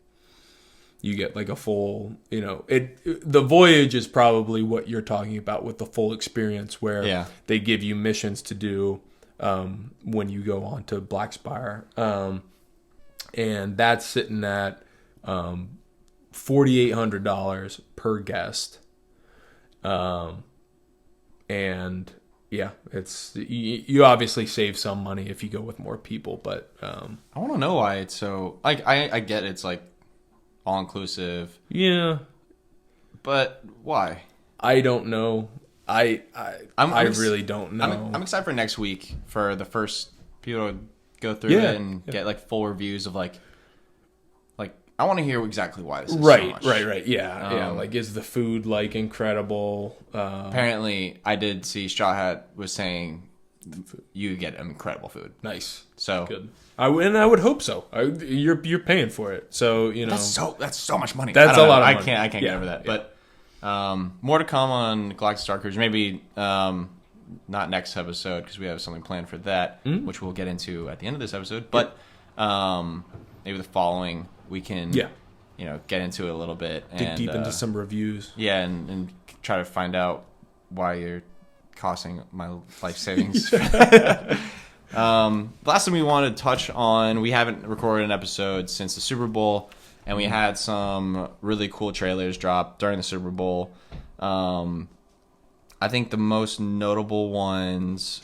B: You get like a full, the voyage is probably what you're talking about with the full experience, where they give you missions to do when you go on to Black Spire, and that's sitting at $4,800 per guest. And yeah, it's you obviously save some money if you go with more people, but
A: I want to know why it's so like I get it's like all inclusive.
B: Yeah,
A: but why?
B: I don't know. I really don't know.
A: I'm excited for next week for the first people to go through it and get like full reviews of like I want to hear exactly why this is so much.
B: Right. Yeah. Like, is the food like incredible?
A: Apparently, I did see Straw Hat was saying you get incredible food.
B: Nice.
A: So
B: good. I would hope so. You're paying for it, so
A: that's so much money.
B: That's a lot of money.
A: I can't get over that. Yeah. But more to come on Galactic Star Cruise. Maybe not next episode because we have something planned for that, which we'll get into at the end of this episode. But maybe the following we can get into it a little bit.
B: Dig deep into some reviews.
A: Yeah, and try to find out why you're costing my life savings. Last thing we wanted to touch on, we haven't recorded an episode since the Super Bowl, and we had some really cool trailers drop during the Super Bowl. I think the most notable ones,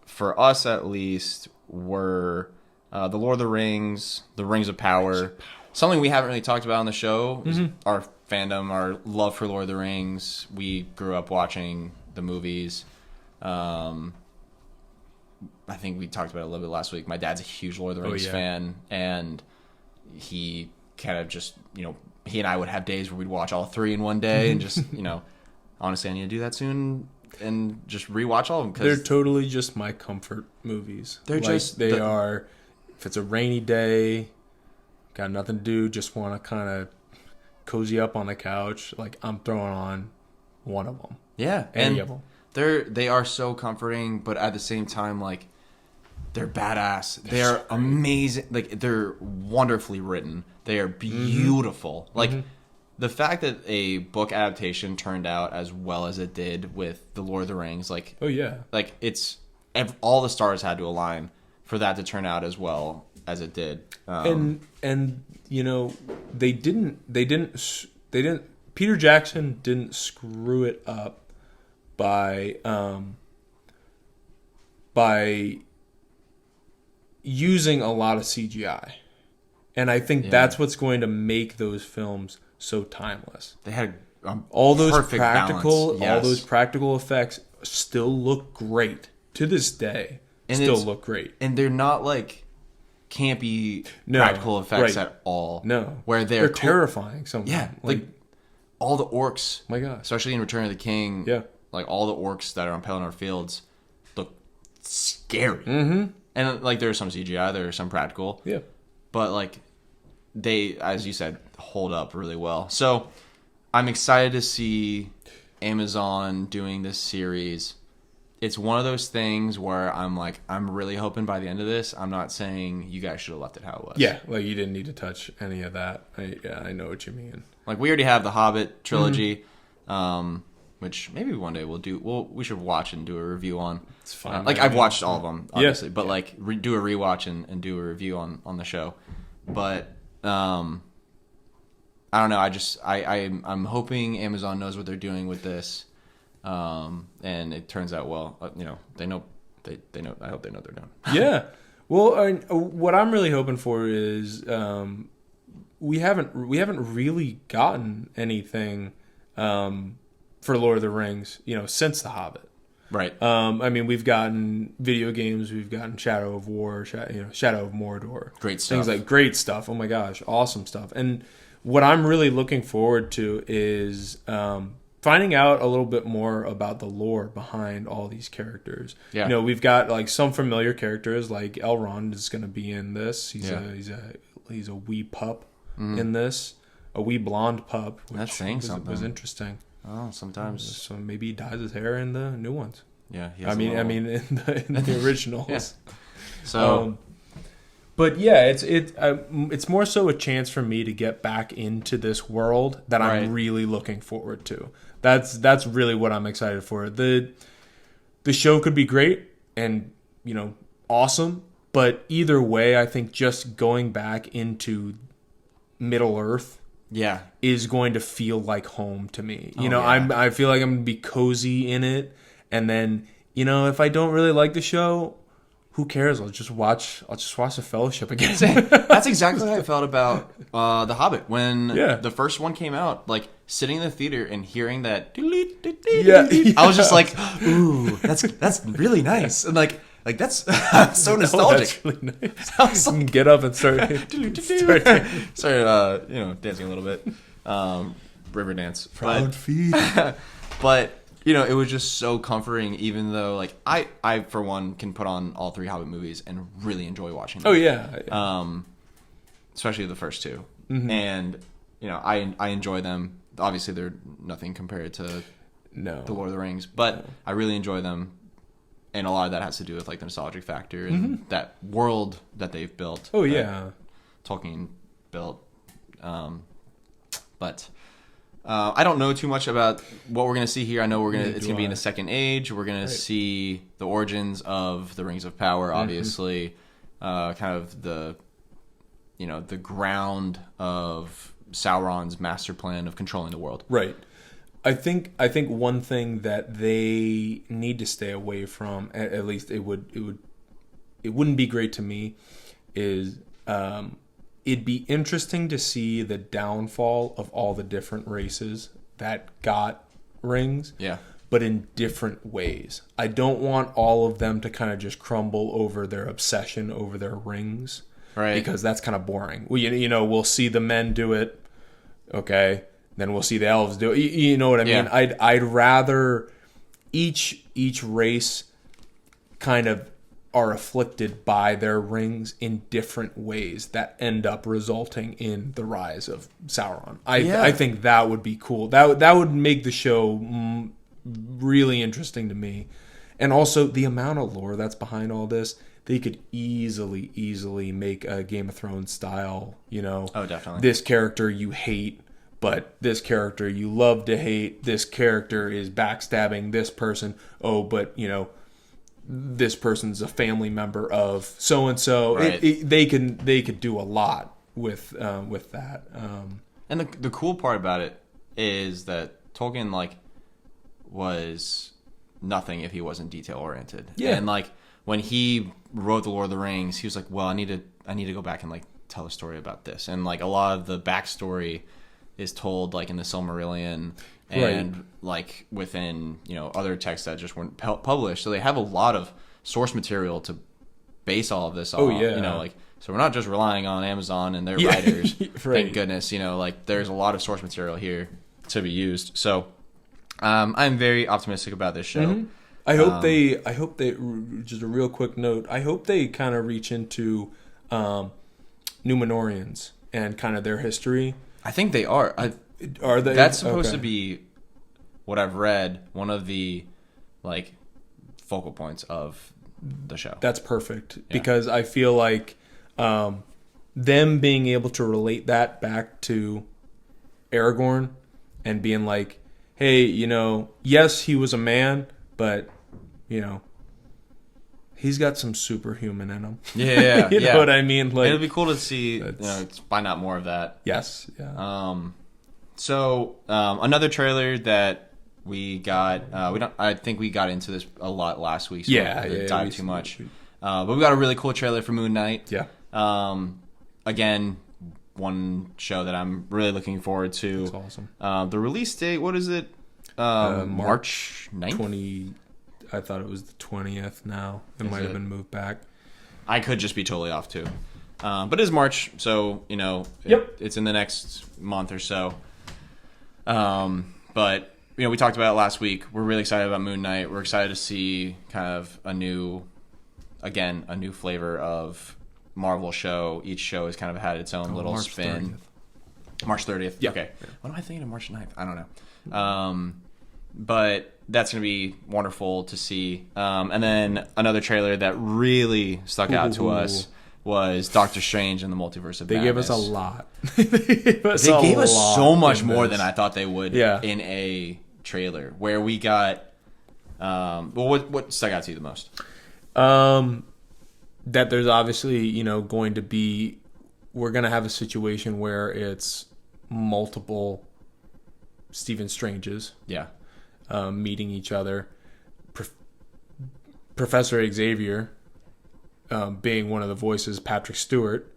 A: for us at least, were The Lord of the Rings, The Rings of Power. Something we haven't really talked about on the show is our fandom, our love for Lord of the Rings. We grew up watching the movies. I think we talked about it a little bit last week. My dad's a huge Lord of the Rings fan, and he kind of just, he and I would have days where we'd watch all three in one day, and just, honestly, I need to do that soon and just rewatch all of them.
B: They're totally just my comfort movies. They're they are. If it's a rainy day, got nothing to do, just want to kind of cozy up on the couch, like, I'm throwing on one of them.
A: Yeah,
B: any of them.
A: They are so comforting, but at the same time, like, they're badass. They're amazing. Like, they're wonderfully written. They are beautiful. Like, the fact that a book adaptation turned out as well as it did with The Lord of the Rings, like, like, it's all the stars had to align for that to turn out as well as it did.
B: And they didn't Peter Jackson didn't screw it up by using a lot of CGI. And I think that's what's going to make those films so timeless.
A: They had
B: all those practical effects still look great to this day. And look great.
A: And they're not like campy practical effects at all.
B: No.
A: Where they're
B: terrifying sometimes.
A: Yeah. Like all the orcs.
B: My God.
A: Especially in Return of the King.
B: Yeah.
A: Like all the orcs that are on Pelennor Fields look scary. And like there's some CGI, there's some practical.
B: Yeah.
A: But like they, as you said, hold up really well. So I'm excited to see Amazon doing this series. It's one of those things where I'm really hoping by the end of this, I'm not saying you guys should have left it how it was.
B: Yeah, like you didn't need to touch any of that. I know what you mean.
A: Like we already have the Hobbit trilogy, which maybe one day we should watch and do a review on.
B: It's fine.
A: Like I've watched all of them, obviously, but like do a rewatch and do a review on the show. But I don't know. I'm hoping Amazon knows what they're doing with this. And it turns out well. They know. I hope they know they're done.
B: Yeah. Well, what I'm really hoping for is we haven't really gotten anything for Lord of the Rings, since The Hobbit.
A: Right.
B: I mean, we've gotten video games. We've gotten Shadow of War. Shadow of Mordor.
A: Great stuff.
B: Things like great stuff. Oh my gosh, awesome stuff. And what I'm really looking forward to is finding out a little bit more about the lore behind all these characters.
A: Yeah.
B: We've got like some familiar characters, like Elrond is going to be in this. He's a wee pup in this. a wee blonde pup, which
A: That's saying something.
B: was interesting.
A: Oh, sometimes.
B: So maybe he dyes his hair in the new ones.
A: Yeah, he
B: I
A: has
B: mean, in the originals.
A: Yeah. So,
B: but yeah, it's more so a chance for me to get back into this world that
A: Right.
B: I'm really looking forward to. That's really what I'm excited for. The show could be great and, you know, awesome, but either way, I think just going back into Middle Earth
A: yeah,
B: is going to feel like home to me. You
A: Oh,
B: know,
A: yeah.
B: I feel like I'm going to be cozy in it, and then, you know, if I don't really like the show, who cares? I'll just watch The Fellowship again.
A: that's exactly how I felt about The Hobbit when
B: Yeah.
A: the first one came out. Like sitting in the theater and hearing that,
B: Yeah.
A: I was just like, "Ooh, that's really nice," and like that's so nostalgic.
B: That's really nice.
A: I was like,
B: Get up and start.
A: started dancing a little bit, river dance,
B: Proud feet.
A: but you know, it was just so comforting. Even though, like, I for one can put on all 3 Hobbit movies and really enjoy watching them.
B: Oh yeah.
A: Especially the first 2,
B: Mm-hmm.
A: and you know, I enjoy them. Obviously, they're nothing compared to
B: No.
A: the Lord of the Rings, but I really enjoy them. And a lot of that has to do with like the nostalgic factor and that world that they've built.
B: Oh
A: that
B: yeah.
A: Tolkien built. But I don't know too much about what we're gonna see here. I know it's gonna be in the Second Age. We're gonna see the origins of the Rings of Power, obviously. Kind of the ground of Sauron's master plan of controlling the world.
B: Right. I think one thing that they need to stay away from, at least it wouldn't be great to me, is it'd be interesting to see the downfall of all the different races that got rings.
A: Yeah.
B: But in different ways. I don't want all of them to kind of just crumble over their obsession over their rings.
A: Right.
B: Because that's kind of boring. You know, we'll see the men do it. Okay. Then we'll see the elves do it. You know what I mean?
A: Yeah.
B: I'd rather each race kind of are afflicted by their rings in different ways that end up resulting in the rise of Sauron. I think that would be cool. That would make the show really interesting to me. And also the amount of lore that's behind all this. They could easily make a Game of Thrones style, you know.
A: Oh, definitely.
B: This character you hate, but this character you love to hate. This character is backstabbing this person. Oh, but, you know, this person's a family member of so-and-so.
A: Right.
B: They could do a lot with that.
A: And the cool part about it is that Tolkien, like, was nothing if he wasn't detail-oriented.
B: Yeah.
A: And, like, when he wrote The Lord of the Rings, he was like, well, I need to go back and, like, tell a story about this. And, like, a lot of the backstory is told, like, in the Silmarillion and,
B: Right.
A: like, within, you know, other texts that just weren't published. So they have a lot of source material to base all of this on.
B: Oh, yeah.
A: You know, like, so we're not just relying on Amazon and their
B: Yeah.
A: writers.
B: Right.
A: Thank goodness. You know, like, there's a lot of source material here to be used. So I'm very optimistic about this show.
B: Mm-hmm. I hope they just a real quick note. I hope they kind of reach into Numenorians and kind of their history.
A: I think they are.
B: Are they?
A: That's supposed
B: Okay.
A: to be what I've read. One of the like focal points of the show.
B: That's perfect because I feel like them being able to relate that back to Aragorn and being like, hey, you know, yes, he was a man, but you know, he's got some superhuman in him.
A: Yeah,
B: you know what I mean? Like,
A: it'll be cool to see, find out more of that.
B: Yes. Yeah.
A: So another trailer that we got, I think we got into this a lot last week. So
B: Yeah,
A: we didn't dive too
B: we-
A: much. But we got a really cool trailer for Moon Knight.
B: Yeah.
A: Again, one show that I'm really looking forward to.
B: That's awesome.
A: The release date, what is it? March 9th?
B: I thought it was the 20th now. It
A: Is
B: might have
A: it?
B: been moved back.
A: I could just be totally off too. But it is March, so, you know, it's in the next month or so. But, you know, we talked about it last week. We're really excited about Moon Knight. We're excited to see kind of a new flavor of Marvel show. Each show has kind of had its own little
B: March
A: spin.
B: 30th.
A: March 30th.
B: Yeah.
A: Okay. What am I thinking of March 9th? I don't know. But that's going to be wonderful to see. And then another trailer that really stuck out to us was Doctor Strange and the Multiverse of Madness.
B: They gave us a lot.
A: They gave us so much more than I thought they would in a trailer. Where we got... what stuck out to you the most?
B: That there's obviously, going to be... We're going to have a situation where it's multiple Stephen Stranges.
A: Yeah.
B: Meeting each other. Professor Xavier being one of the voices, Patrick Stewart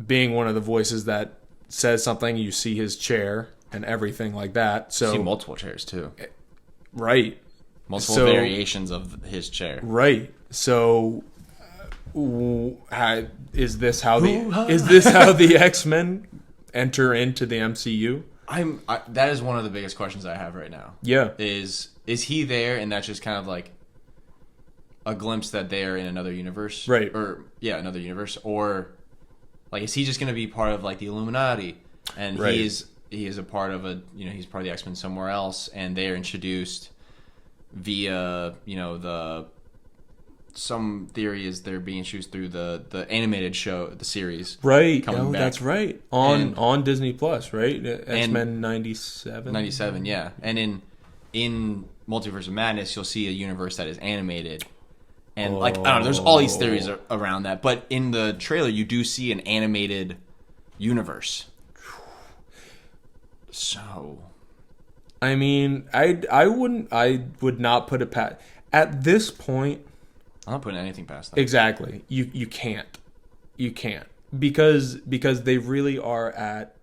B: being one of the voices that says something, you see his chair and everything like that. So
A: you see multiple chairs too.
B: Right.
A: Multiple variations of his chair.
B: Right. So is this how the X-Men enter into the MCU?
A: That is one of the biggest questions I have right now.
B: Yeah.
A: Is he there and that's just kind of like a glimpse that they're in another universe?
B: Right.
A: Or another universe, or like is he just going to be part of like the Illuminati and he is a part of he's part of the X-Men somewhere else and they're introduced via, some theory is they're being introduced through the animated show, the series.
B: Right. That's right. On Disney Plus, right? X-Men 97.
A: 97, yeah. And in Multiverse of Madness, you'll see a universe that is animated. And I don't know, there's all these theories around that. But in the trailer, you do see an animated universe. So,
B: I mean, I would not put it past at this point.
A: I'm not putting anything past that.
B: Exactly. You can't because they really are at.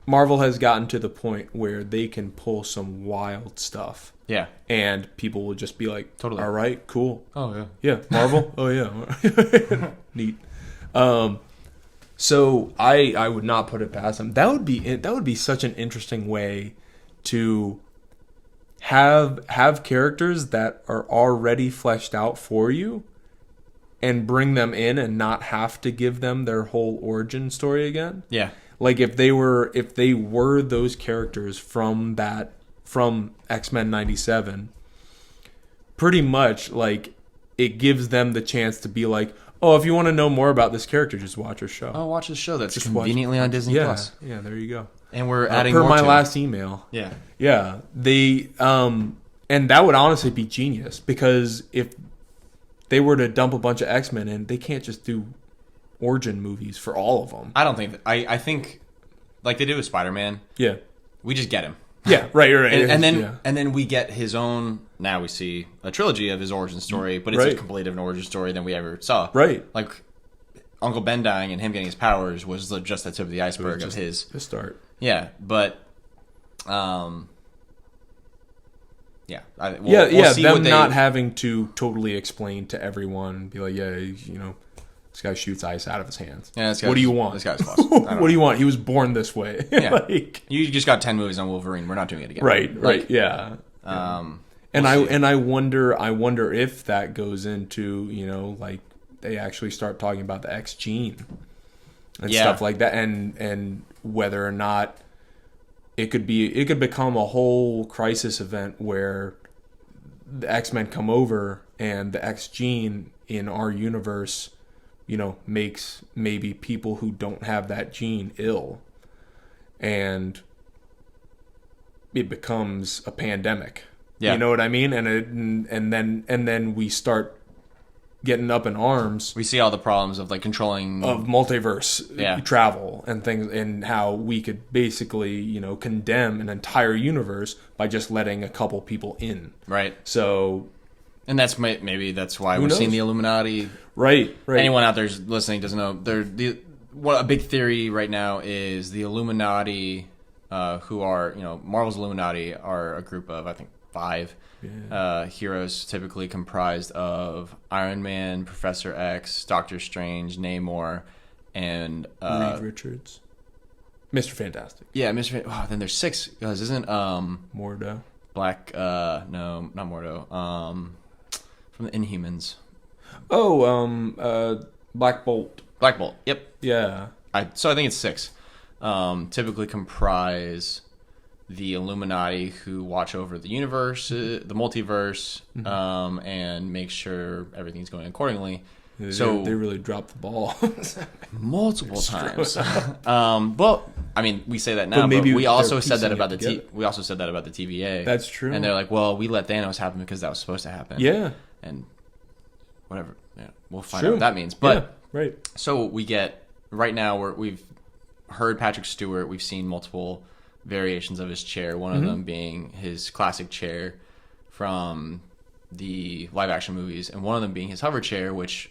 B: Marvel has gotten to the point where they can pull some wild stuff.
A: Yeah.
B: And people will just be like,
A: totally.
B: All right, cool.
A: Oh yeah.
B: Yeah, Marvel. Oh yeah. Neat. So I would not put it past them. That would be such an interesting way to have characters that are already fleshed out for you and bring them in and not have to give them their whole origin story again.
A: Yeah.
B: Like if they were those characters from X-Men 97, pretty much like it gives them the chance to be like, oh, if you want to know more about this character, just watch our show.
A: Oh, watch the show that's just conveniently on Disney Plus.
B: Yeah, there you go.
A: And we're adding
B: per
A: more
B: my
A: to
B: last email.
A: Yeah.
B: Yeah. They and that would honestly be genius because if they were to dump a bunch of X-Men in, they can't just do origin movies for all of them.
A: I don't think I think like they did with Spider-Man.
B: Yeah.
A: We just get him.
B: Yeah, right.
A: And then we get his own. Now we see a trilogy of his origin story, but it's a completely different origin story than we ever saw.
B: Right.
A: Like Uncle Ben dying and him getting his powers was just the tip of the iceberg of his
B: start.
A: Yeah, but yeah,
B: we'll see them not having to totally explain to everyone, be like, this guy shoots ice out of his hands.
A: Yeah,
B: what do you want?
A: This guy's awesome.
B: What do you want? He was born this way.
A: Yeah. You just got 10 movies on Wolverine. We're not doing it again.
B: Right. Yeah. I wonder if that goes into, like they actually start talking about the X gene and stuff like that, and whether or not it could become a whole crisis event where the X-Men come over and the X gene in our universe, makes maybe people who don't have that gene ill, and it becomes a pandemic. Yeah. You know what I mean? And then we start getting up in arms.
A: We see all the problems of like controlling
B: of multiverse travel and things, and how we could basically, condemn an entire universe by just letting a couple people in.
A: Right.
B: So,
A: and that's maybe that's why we're seeing the Illuminati.
B: Right.
A: Anyone out there listening doesn't know. What a big theory right now is the Illuminati, who are Marvel's Illuminati are a group of I think 5 heroes, typically comprised of Iron Man, Professor X, Doctor Strange, Namor, and
B: Reed Richards, Mr. Fantastic.
A: Yeah, Mr. Then there's 6 guys, isn't
B: Mordo?
A: Black? No, not Mordo. From the Inhumans.
B: Oh, Black Bolt.
A: Black Bolt. Yep.
B: Yeah.
A: I think it's 6. Typically comprise the Illuminati, who watch over the universe, the multiverse, and make sure everything's going accordingly. So
B: they really dropped the ball
A: multiple times. Well, I mean, we say that now, but we also said that about we also said that about the TVA.
B: That's true.
A: And they're like, well, we let Thanos happen because that was supposed to happen.
B: Yeah.
A: And whatever. Yeah, we'll find out what that means. But
B: right.
A: So we get right now we've heard Patrick Stewart. We've seen multiple variations of his chair. One of them being his classic chair from the live action movies, and one of them being his hover chair, which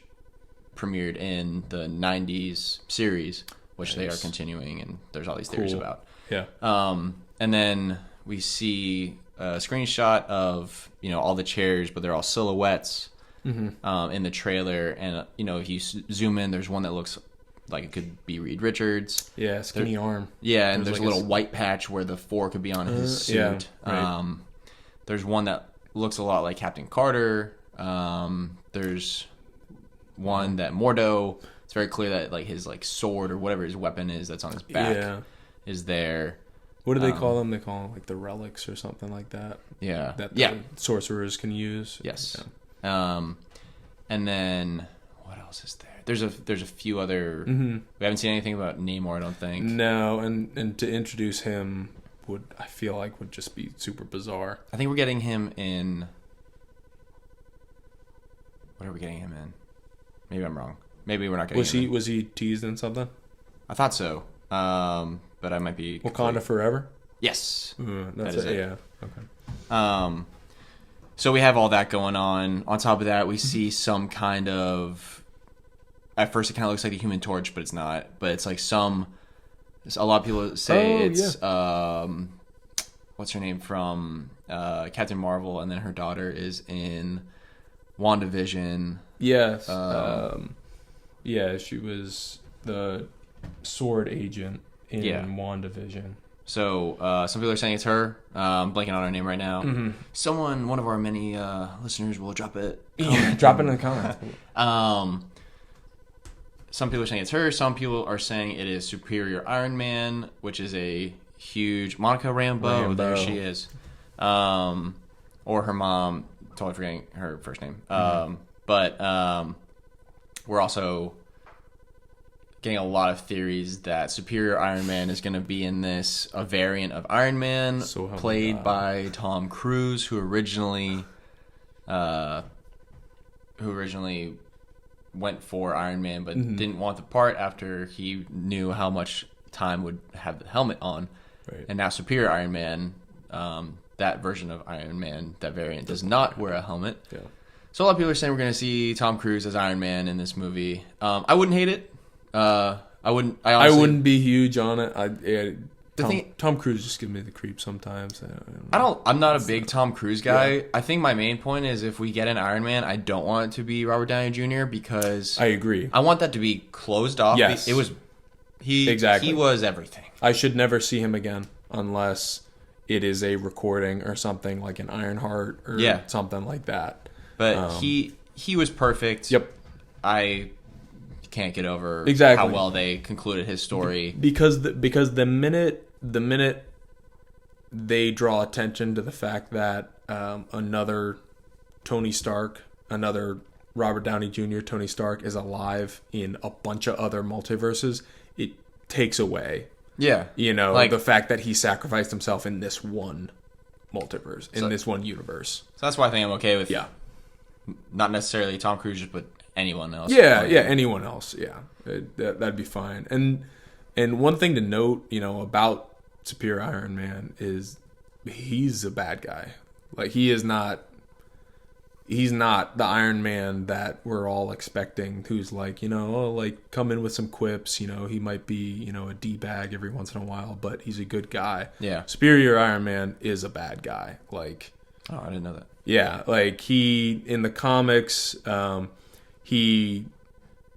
A: premiered in the 90s series, which they are continuing, and there's all these theories about.
B: Yeah.
A: And then we see a screenshot of, all the chairs, but they're all silhouettes in the trailer. And, if you zoom in, there's one that looks like it could be Reed Richards.
B: Yeah, skinny arm.
A: Yeah, and there's like a little white patch where the 4 could be on his suit.
B: Yeah, right.
A: There's one that looks a lot like Captain Carter. There's one that Mordo, it's very clear that like his like sword or whatever his weapon is that's on his back is there.
B: What do they call them? They call them like the relics or something like that.
A: Yeah.
B: That the sorcerers can use.
A: Yes. Yeah. And then what else is there? There's a few other. We haven't seen anything about Namor, I don't think.
B: No, and to introduce him would just be super bizarre.
A: I think we're getting him in. What are we getting him in? Maybe I'm wrong. Maybe we're not getting him in.
B: Was he teased in something?
A: I thought so. But I might be.
B: Wakanda Forever?
A: Yes.
B: That's it. Yeah. Okay.
A: So we have all that going on. On top of that, we see some kind of. At first, it kind of looks like a Human Torch, but it's not. But it's like a lot of people say what's her name from Captain Marvel, and then her daughter is in WandaVision.
B: Yes. Yeah, she was the sword agent in WandaVision.
A: So some people are saying it's her. I'm blanking on her name right now. One of our many listeners will drop it.
B: Drop it in the comments.
A: Some people are saying it's her. Some people are saying it is Superior Iron Man, which is a huge Monica Rambeau. There she is. Or her mom. Totally forgetting her first name. But we're also getting a lot of theories that Superior Iron Man is going to be in this, a variant of Iron Man, played by Tom Cruise, who originally went for Iron Man, but didn't want the part after he knew how much time would have the helmet on.
B: Right.
A: And now Superior Iron Man, that version of Iron Man, that variant, does not wear a helmet.
B: Yeah. So
A: a lot of people are saying we're going to see Tom Cruise as Iron Man in this movie. I wouldn't hate it. I wouldn't
B: be huge on it. Tom Cruise just gives me the creep sometimes.
A: I'm not a big Tom Cruise guy. Yeah. I think my main point is if we get an Iron Man, I don't want it to be Robert Downey Jr. because
B: I agree.
A: I want that to be closed off.
B: Yes.
A: He was everything.
B: I should never see him again unless it is a recording or something like an Ironheart or something like that.
A: But he was perfect.
B: Yep.
A: I can't get over how well they concluded his story
B: because the minute they draw attention to the fact that another Tony Stark, another Robert Downey Jr. Tony Stark is alive in a bunch of other multiverses, it takes away the fact that he sacrificed himself in this one multiverse, in this one universe.
A: So that's why I think I'm okay with not necessarily Tom Cruise, but anyone else.
B: Anyone else. That'd be fine. And one thing to note, about Superior Iron Man is he's a bad guy. Like he's not the Iron Man that we're all expecting, who's like, come in with some quips, he might be, a D-bag every once in a while, but he's a good guy.
A: Yeah.
B: Superior Iron Man is a bad guy. Like,
A: oh, I didn't know that.
B: Yeah, like he in the comics, he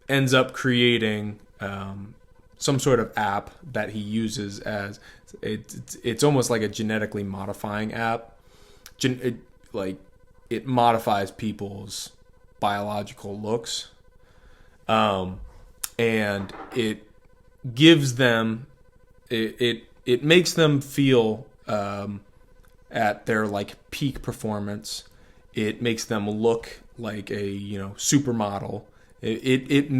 B: ends up creating some sort of app that he uses as it's almost like a genetically modifying app. It modifies people's biological looks, and gives them it makes them feel at their like peak performance. It makes them look like a supermodel. It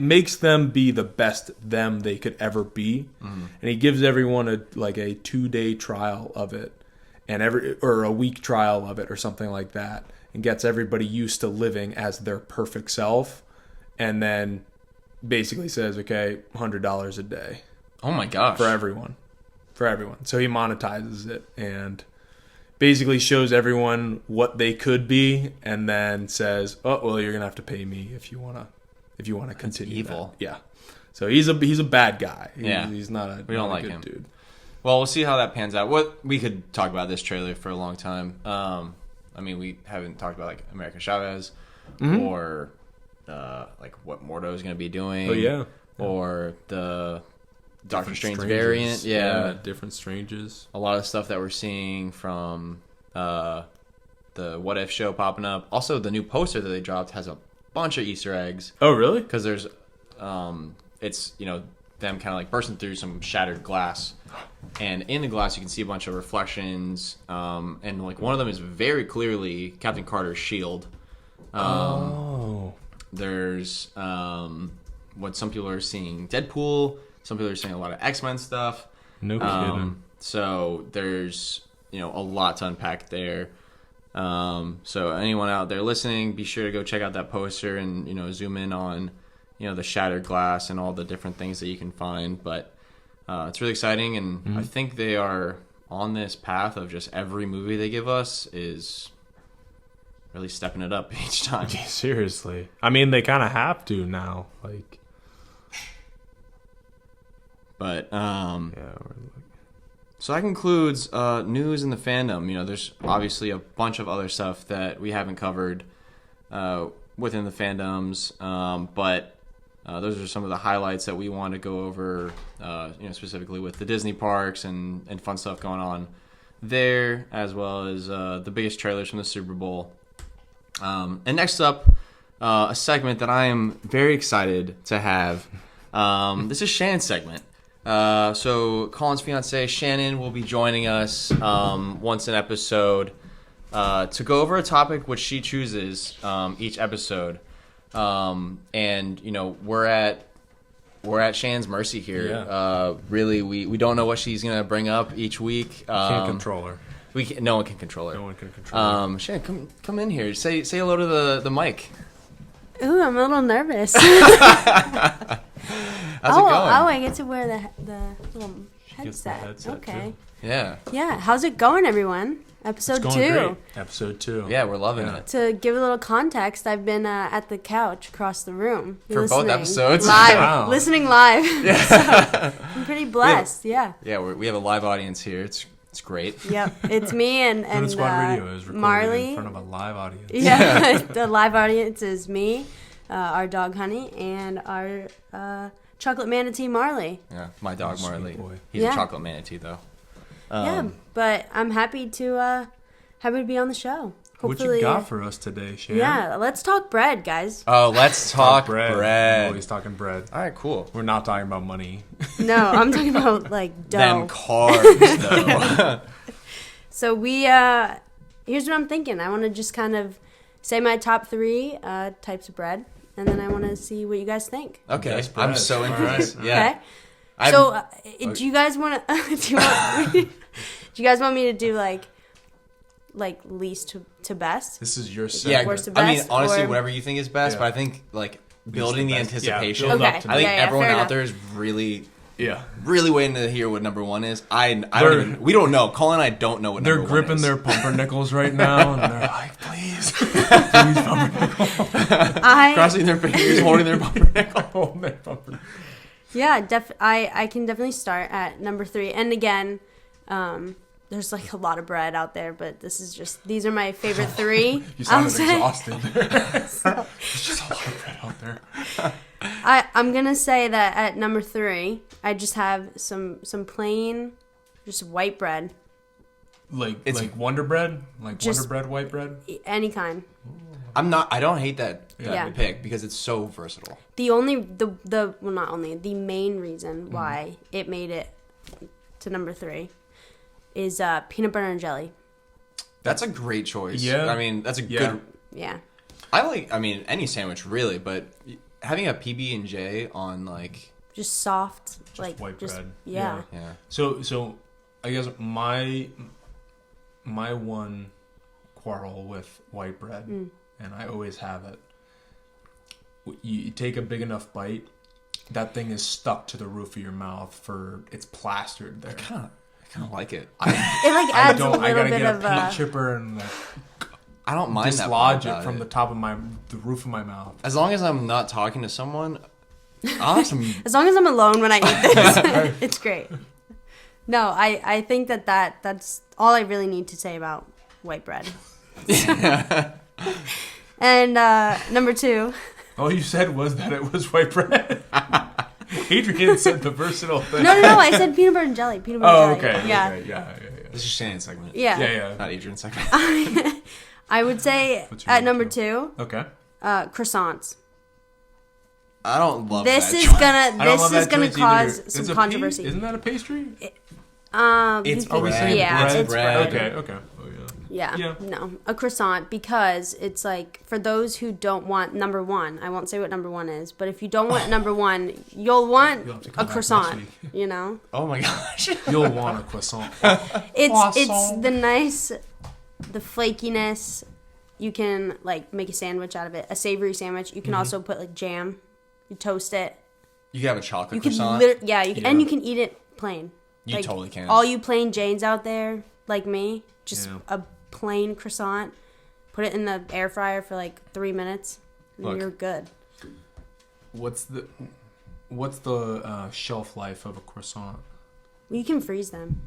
B: makes them be the best them they could ever be. And he gives everyone a 2-day trial of it, or a week trial of it, or something like that, and gets everybody used to living as their perfect self, and then basically says, okay, $100 a day.
A: Oh my gosh.
B: For everyone. So he monetizes it and basically shows everyone what they could be, and then says, oh, well, you're going to have to pay me if you want to continue.
A: That's evil.
B: That. Yeah. So he's a bad guy. He's not a
A: we don't like
B: good
A: him.
B: Dude.
A: Well, we'll see how that pans out. We could talk about this trailer for a long time. I mean, we haven't talked about like America Chavez or like what Mordo is going to be doing.
B: Oh yeah.
A: Or the Doctor Strange
B: Strangers.
A: variant. Yeah.
B: Different Strangers.
A: A lot of stuff that we're seeing from the What If show popping up. Also, the new poster that they dropped has a bunch of Easter eggs.
B: Oh really?
A: Because there's it's them kind of like bursting through some shattered glass, and in the glass you can see a bunch of reflections, and like one of them is very clearly Captain Carter's shield. There's what some people are seeing Deadpool, some people are seeing a lot of X-Men stuff.
B: No kidding.
A: So there's a lot to unpack there. So anyone out there listening, be sure to go check out that poster and zoom in on the shattered glass and all the different things that you can find. But it's really exciting, and I think they are on this path of just every movie they give us is really stepping it up each time.
B: Yeah, seriously. I mean, they kind of have to now. Like,
A: but so that concludes news in the fandom. There's obviously a bunch of other stuff that we haven't covered within the fandoms, but those are some of the highlights that we want to go over, specifically with the Disney parks and fun stuff going on there, as well as the biggest trailers from the Super Bowl. And next up, a segment that I am very excited to have. This is Shannon's segment. So Colin's fiancé, Shannon, will be joining us once an episode to go over a topic which she chooses each episode. And we're at Shannon's mercy here.
B: Yeah.
A: Really, we don't know what she's gonna bring up each week.
B: Can't control her.
A: No one can control her.
B: No one can control her.
A: Shannon, come in here. Say hello to the mic.
C: Ooh, I'm a little nervous.
A: How's it going?
C: Oh, I get to wear the little headset.
B: Too.
C: Okay.
A: Yeah.
C: Yeah. How's it going, everyone? Episode
B: It's
C: 2.
B: going great. Episode 2.
A: Yeah, we're loving it.
C: To give a little context, I've been at the couch across the room.
A: For both episodes?
C: Live.
B: Wow.
C: Listening live. So, I'm pretty blessed. Yeah.
A: Yeah, we have a live audience here. It's great.
C: Yep. It's me and
B: Food Squad Radio is recorded
C: Marley.
B: in front of a live audience.
C: Yeah. The live audience is me, our dog Honey, and our chocolate manatee Marley.
A: Yeah, my dog
B: Sweet
A: Marley.
B: boy.
A: He's
C: Yeah.
A: a chocolate manatee though.
C: Yeah, but I'm happy to be on the show.
B: What you got for us today, Shannon?
C: Yeah, let's talk bread, guys.
A: Oh, let's talk
B: bread.
A: bread.
B: Oh, he's talking bread.
A: All right, cool.
B: We're not talking about money.
C: No, I'm talking about like dough.
A: Them carbs though.
C: So here's what I'm thinking. I want to just kind of say my top 3 types of bread, and then I want to see what you guys think.
A: Okay,
B: Best bread.
A: I'm so into
B: All right.
A: this. Yeah.
C: Okay. So do you guys want to? Do you guys want me to do like least to best?
B: This is your
A: Yeah,
B: segment.
C: Worst to
A: I mean,
C: best,
A: honestly,
C: or-
A: whatever you think is best,
B: Yeah.
A: but I think like building the
B: best.
A: anticipation.
B: Yeah, build
C: Okay.
B: up to
A: I think
C: Yeah,
A: everyone
C: fair
A: out
C: enough.
A: there is really
B: Yeah.
A: waiting to hear what number 1 is. We don't know. Colin and I don't know what
B: They're
A: number 1 is.
B: gripping their pumpernickels right now, and they're like, please. Please, pumpernickel.
A: crossing their fingers, holding their pumpernickel.
B: Hold their pumpernickel.
C: Yeah, I can definitely start at number 3. And again, there's like a lot of bread out there, but these are my favorite 3.
B: You
C: I'll
B: sounded
C: say.
B: exhausted there. There's just a lot of bread out there.
C: I'm gonna say that at number 3, I just have some plain, just white bread,
B: Like Wonder Bread? Like
C: Just-
B: Wonder Bread, white bread?
C: any kind.
A: I don't hate that
C: Yeah.
A: we pick because it's so versatile.
C: The main reason why it made it to number 3 is peanut butter and jelly.
A: That's a great choice.
B: Yeah.
A: I mean, that's a good.
C: Yeah.
A: I mean, any sandwich really, but having a PB&J on like
C: just soft,
B: just
C: like
B: white bread.
C: Yeah.
A: yeah.
B: So I guess my one quarrel with white bread, and I always have it. You take a big enough bite, that thing is stuck to the roof of your mouth it's plastered there.
A: I kind of like it.
C: It like adds a little
B: I gotta
C: bit
B: get
C: of
B: a paint chipper and
A: I don't mind
B: dislodge
A: that
B: it from the top of the roof of my mouth.
A: As long as I'm not talking to someone, I'll have some.
C: As long as I'm alone when I eat this, it's great. No, I think that's all I really need to say about white bread. And number 2.
B: All you said was that it was white bread. Adrian said the versatile thing.
C: No. I said peanut butter and jelly. Peanut butter and jelly.
B: Okay.
C: Yeah.
B: Okay, yeah.
A: This is Shannon's segment.
C: Yeah.
A: Not Adrian's segment.
C: I would say at number 2,
B: Okay.
C: Croissants.
A: I don't love
C: This
A: that
C: is
A: choice.
C: gonna cause some controversy.
B: Isn't that a pastry?
A: It's
C: are we
A: bread.
C: saying
A: Yeah,
C: bread?
A: it's bread.
B: Okay. Oh yeah.
C: Yeah. No, a croissant, because it's like, for those who don't want number 1, I won't say what number 1 is, but if you don't want number 1, you'll want
B: You'll have to
C: a
B: come back
C: croissant,
B: next week.
C: you know?
A: Oh my gosh.
B: You'll want a croissant.
C: It's the flakiness. You can like make a sandwich out of it, a savory sandwich. You can also put like jam. You toast it.
A: You can have a chocolate
C: You can
A: croissant.
C: and you can eat it plain.
A: You
C: Like,
A: totally can.
C: All you plain Janes out there, like me, just
B: Yeah.
C: a plain croissant. Put it in the air fryer for like 3 minutes, and
A: Look.
C: you're good.
B: What's the shelf life of a croissant?
C: You can freeze them.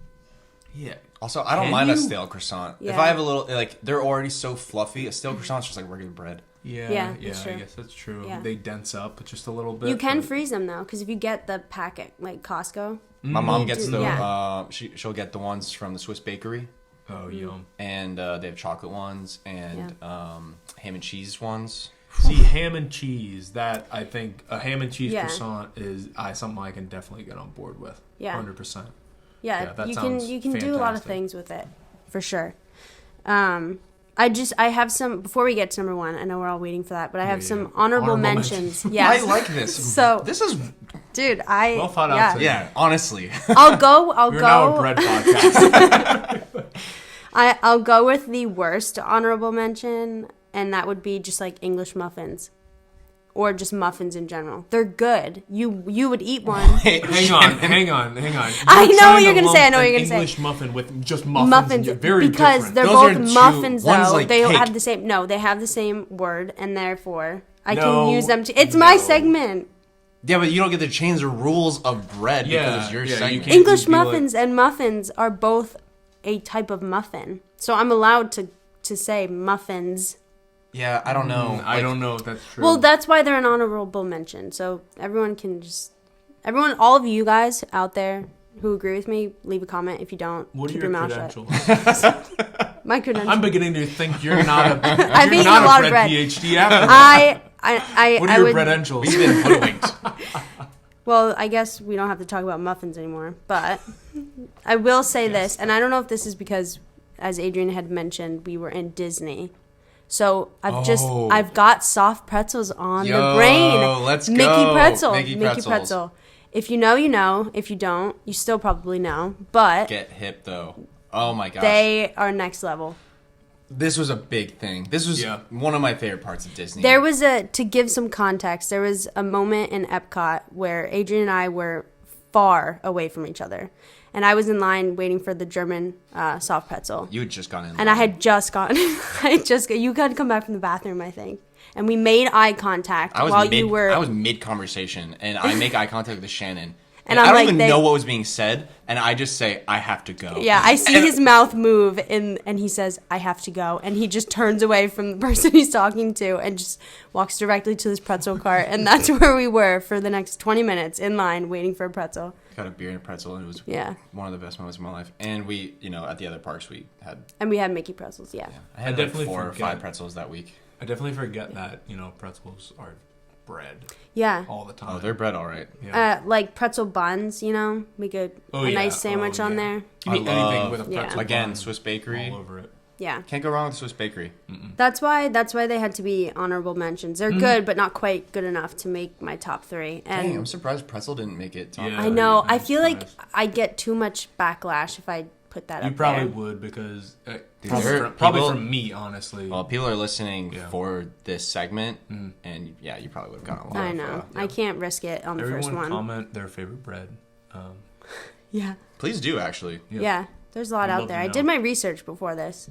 B: Yeah.
A: Also, I don't
B: Can
A: mind a
B: you?
A: stale croissant.
C: Yeah.
A: If I have a little, like, they're already so fluffy. A stale croissant's just like regular bread.
C: Yeah, that's true.
B: I guess that's true.
C: Yeah.
B: They dense up just a little bit.
C: You can
B: but-
C: freeze them though, because if you get the packet like Costco,
A: My mom gets the,
C: Yeah.
A: she'll get the ones from the Swiss bakery.
B: Oh, yum.
A: And they have chocolate ones and ham and cheese ones.
B: See, ham and cheese. That I think a ham and cheese
C: Yeah.
B: croissant is something I can definitely get on board with.
C: Yeah.
B: 100%.
C: yeah,
B: that
C: you
B: sounds
C: can do a lot of
B: fantastic.
C: things with it, for sure. I have some, before we get to number 1, I know we're all waiting for that, but I have some honorable mentions. Yeah.
A: I like this.
C: So-
A: this is
C: Dude,
B: Well thought out.
C: yeah.
B: today.
A: yeah. Honestly,
C: I'll go
B: We're now a bread podcast.
C: I'll go with the worst honorable mention, and that would be just like English muffins. Or just muffins in general. They're good. You would eat one.
B: Hang on.
C: I know what you're gonna say, I know
B: lump
C: what you're
B: an
C: gonna say.
B: English muffin with just muffins.
C: Muffins,
B: Very
C: because
B: different.
C: they're
A: Those
C: both
A: are two-
C: muffins
A: one's
C: though.
A: like
C: They
A: cake.
C: have the same. No, they have the same word, and therefore I
B: No,
C: can use them to. It's my
B: no.
C: segment.
A: yeah, but you don't get to change the rules of bread
B: Yeah,
A: because it's your
B: yeah, you
A: segment.
B: can't-
C: English
B: just be like-
C: muffins and muffins are both a type of muffin, so I'm allowed to say muffins.
A: Yeah, I don't know.
B: I
A: Like,
B: don't know if that's true.
C: Well, that's why they're an honorable mention. So all of you guys out there who agree with me, leave a comment. If you don't,
B: What are
C: keep
B: your
C: your mouth shut.
B: credentials?
C: My credentials.
B: I'm beginning to think you're not a.
C: I've
B: you're
C: eaten
B: not
C: a lot of bread.
B: PhD after.
C: I
B: What are your
C: would.
B: credentials?
A: we've been hoodwinked.
C: Well, I guess we don't have to talk about muffins anymore. But I will say this, and I don't know if this is because, as Adrian had mentioned, we were in Disney. So
A: Oh.
C: I've got soft pretzels on
A: Yo,
C: the brain.
A: let's
C: Mickey
A: go.
C: pretzel.
A: Mickey pretzels.
C: pretzel. If you know, you know. If you don't, you still probably know. But
A: Get hip though. Oh my gosh.
C: they are next level.
A: This was a big thing. This was one of my favorite parts of Disney.
C: There was to give some context, there was a moment in Epcot where Adrian and I were far away from each other. And I was in line waiting for the German soft pretzel.
A: You had just gone in.
C: And I had just gone. You had come back from the bathroom, I think. And we made eye contact you were.
A: I was mid conversation, and I make eye contact with Shannon.
C: And
A: And
C: I'm
A: I don't
C: like,
A: even know what was being said, and I just say, I have to go.
C: Yeah, I see his mouth move, and he says, I have to go. And he just turns away from the person he's talking to and just walks directly to this pretzel cart. And that's where we were for the next 20 minutes in line waiting for a pretzel.
A: Got a beer and a pretzel, and it was one of the best moments of my life. And we, at the other parks, we had...
C: And we had Mickey pretzels, yeah.
A: I had like
B: definitely
A: 4 or
B: forget.
A: 5 pretzels that week.
B: I definitely forget that, pretzels are bread
C: Yeah.
B: all the time.
A: Oh, they're bread, all right.
B: Yeah.
C: Like pretzel buns, make a nice sandwich on there.
B: You can eat anything with a
C: Yeah.
B: pretzel
A: Again,
B: bun
A: Swiss bakery.
B: all over it.
C: Yeah.
A: Can't go wrong with Swiss bakery.
C: That's why they had to be honorable mentions. They're good, but not quite good enough to make my top 3. And
A: Dang, I'm surprised pretzel didn't make it top.
B: Yeah.
C: I know.
B: I'm
C: I feel like
B: surprised.
C: I'd get too much backlash if I put that
B: You
C: up
B: probably
C: there.
B: would because
A: Dude,
B: probably
A: people-
B: from me, honestly.
A: Well, people are listening
B: Yeah.
A: for this segment, and you probably would have gotten a lot
C: I
A: of...
C: know. I can't risk it on the
B: Everyone
C: first one.
B: comment their favorite bread.
C: Yeah.
A: Please do, actually.
C: Yeah. There's a lot
B: I'd
C: out
B: love
C: there.
B: to
C: I
B: know.
C: did my research before this,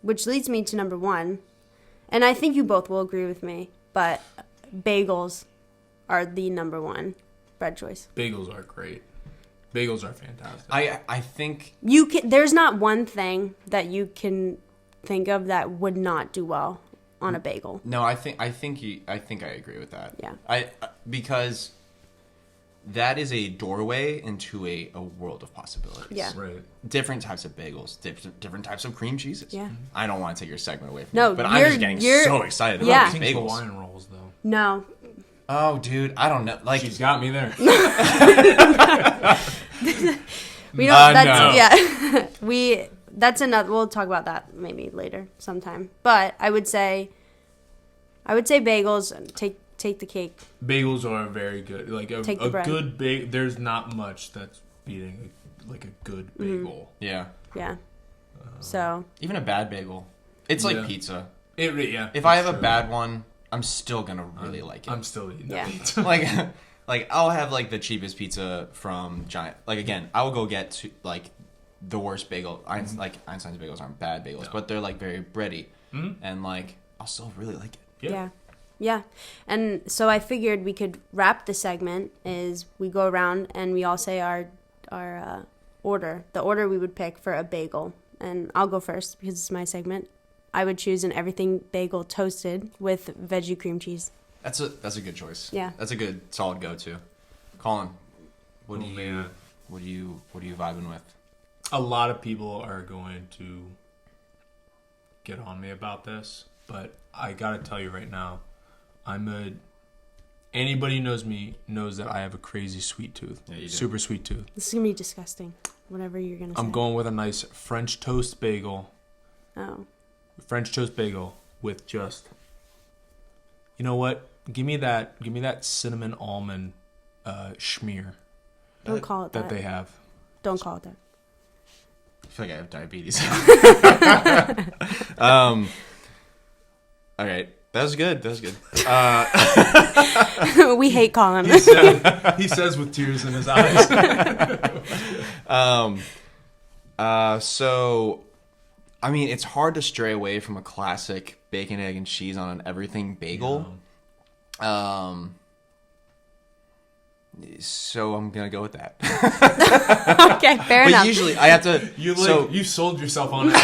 C: which leads me to number 1. And I think you both will agree with me, but bagels are the number 1 bread choice.
B: Bagels are great. Bagels are fantastic.
A: I think...
C: There's not one thing that you can think of that would not do well on a bagel.
A: No, I think I agree with that.
C: Yeah.
A: Because that is a doorway into a world of possibilities.
C: Yeah.
B: Right.
A: Different types of bagels, different types of cream cheeses.
C: Yeah.
A: I don't want to take your segment away from
C: No,
A: you, but I'm just getting so excited
C: yeah.
A: about these bagels.
B: Hawaiian rolls, though.
C: No.
A: Oh, dude, I don't know. Like,
B: She's got me there.
C: We don't
B: No.
C: yeah. That's another we'll talk about that maybe later sometime. But I would say bagels take the cake.
B: Bagels are very good. Like a
C: Take the bread.
B: good bagel. There's not much that's beating a good bagel.
A: yeah,
C: Yeah. So,
A: even a bad bagel, it's like
B: Yeah.
A: pizza.
B: Yeah.
A: If I have a bad one, I'm still gonna really like it.
B: I'm still eating
C: Yeah.
B: that pizza.
A: like I'll have like the cheapest pizza from Giant. Like again, I will go get like the worst bagel. Like Einstein's bagels aren't bad bagels, but they're like very bready, and like I'll still really like it.
C: yeah. Yeah. And so I figured we could wrap the segment is we go around and we all say our order, the order we would pick for a bagel. And I'll go first because it's my segment. I would choose an everything bagel toasted with veggie cream cheese.
A: That's a good choice.
C: Yeah.
A: That's a good solid go to. Colin, what
B: Oh,
A: are you
B: man.
A: vibing with?
B: A lot of people are going to get on me about this, but I gotta tell you right now, anybody who knows me knows that I have a crazy sweet tooth.
A: Yeah, you do.
B: Super sweet tooth.
C: This is going to be disgusting. Whatever you're going to say.
B: I'm going with a nice French toast bagel.
C: Oh.
B: French toast bagel with just, you know what? Give me that cinnamon almond schmear.
C: Don't call it that.
B: That they have.
C: Don't call it that.
A: I feel like I have diabetes. All right. That was good.
C: We hate Colin.
B: He says with tears in his eyes.
A: So, I mean, it's hard to stray away from a classic bacon, egg, and cheese on an everything bagel. So I'm gonna go with that.
C: Okay, fair
A: But
C: enough.
A: usually I have to.
B: You sold yourself on it.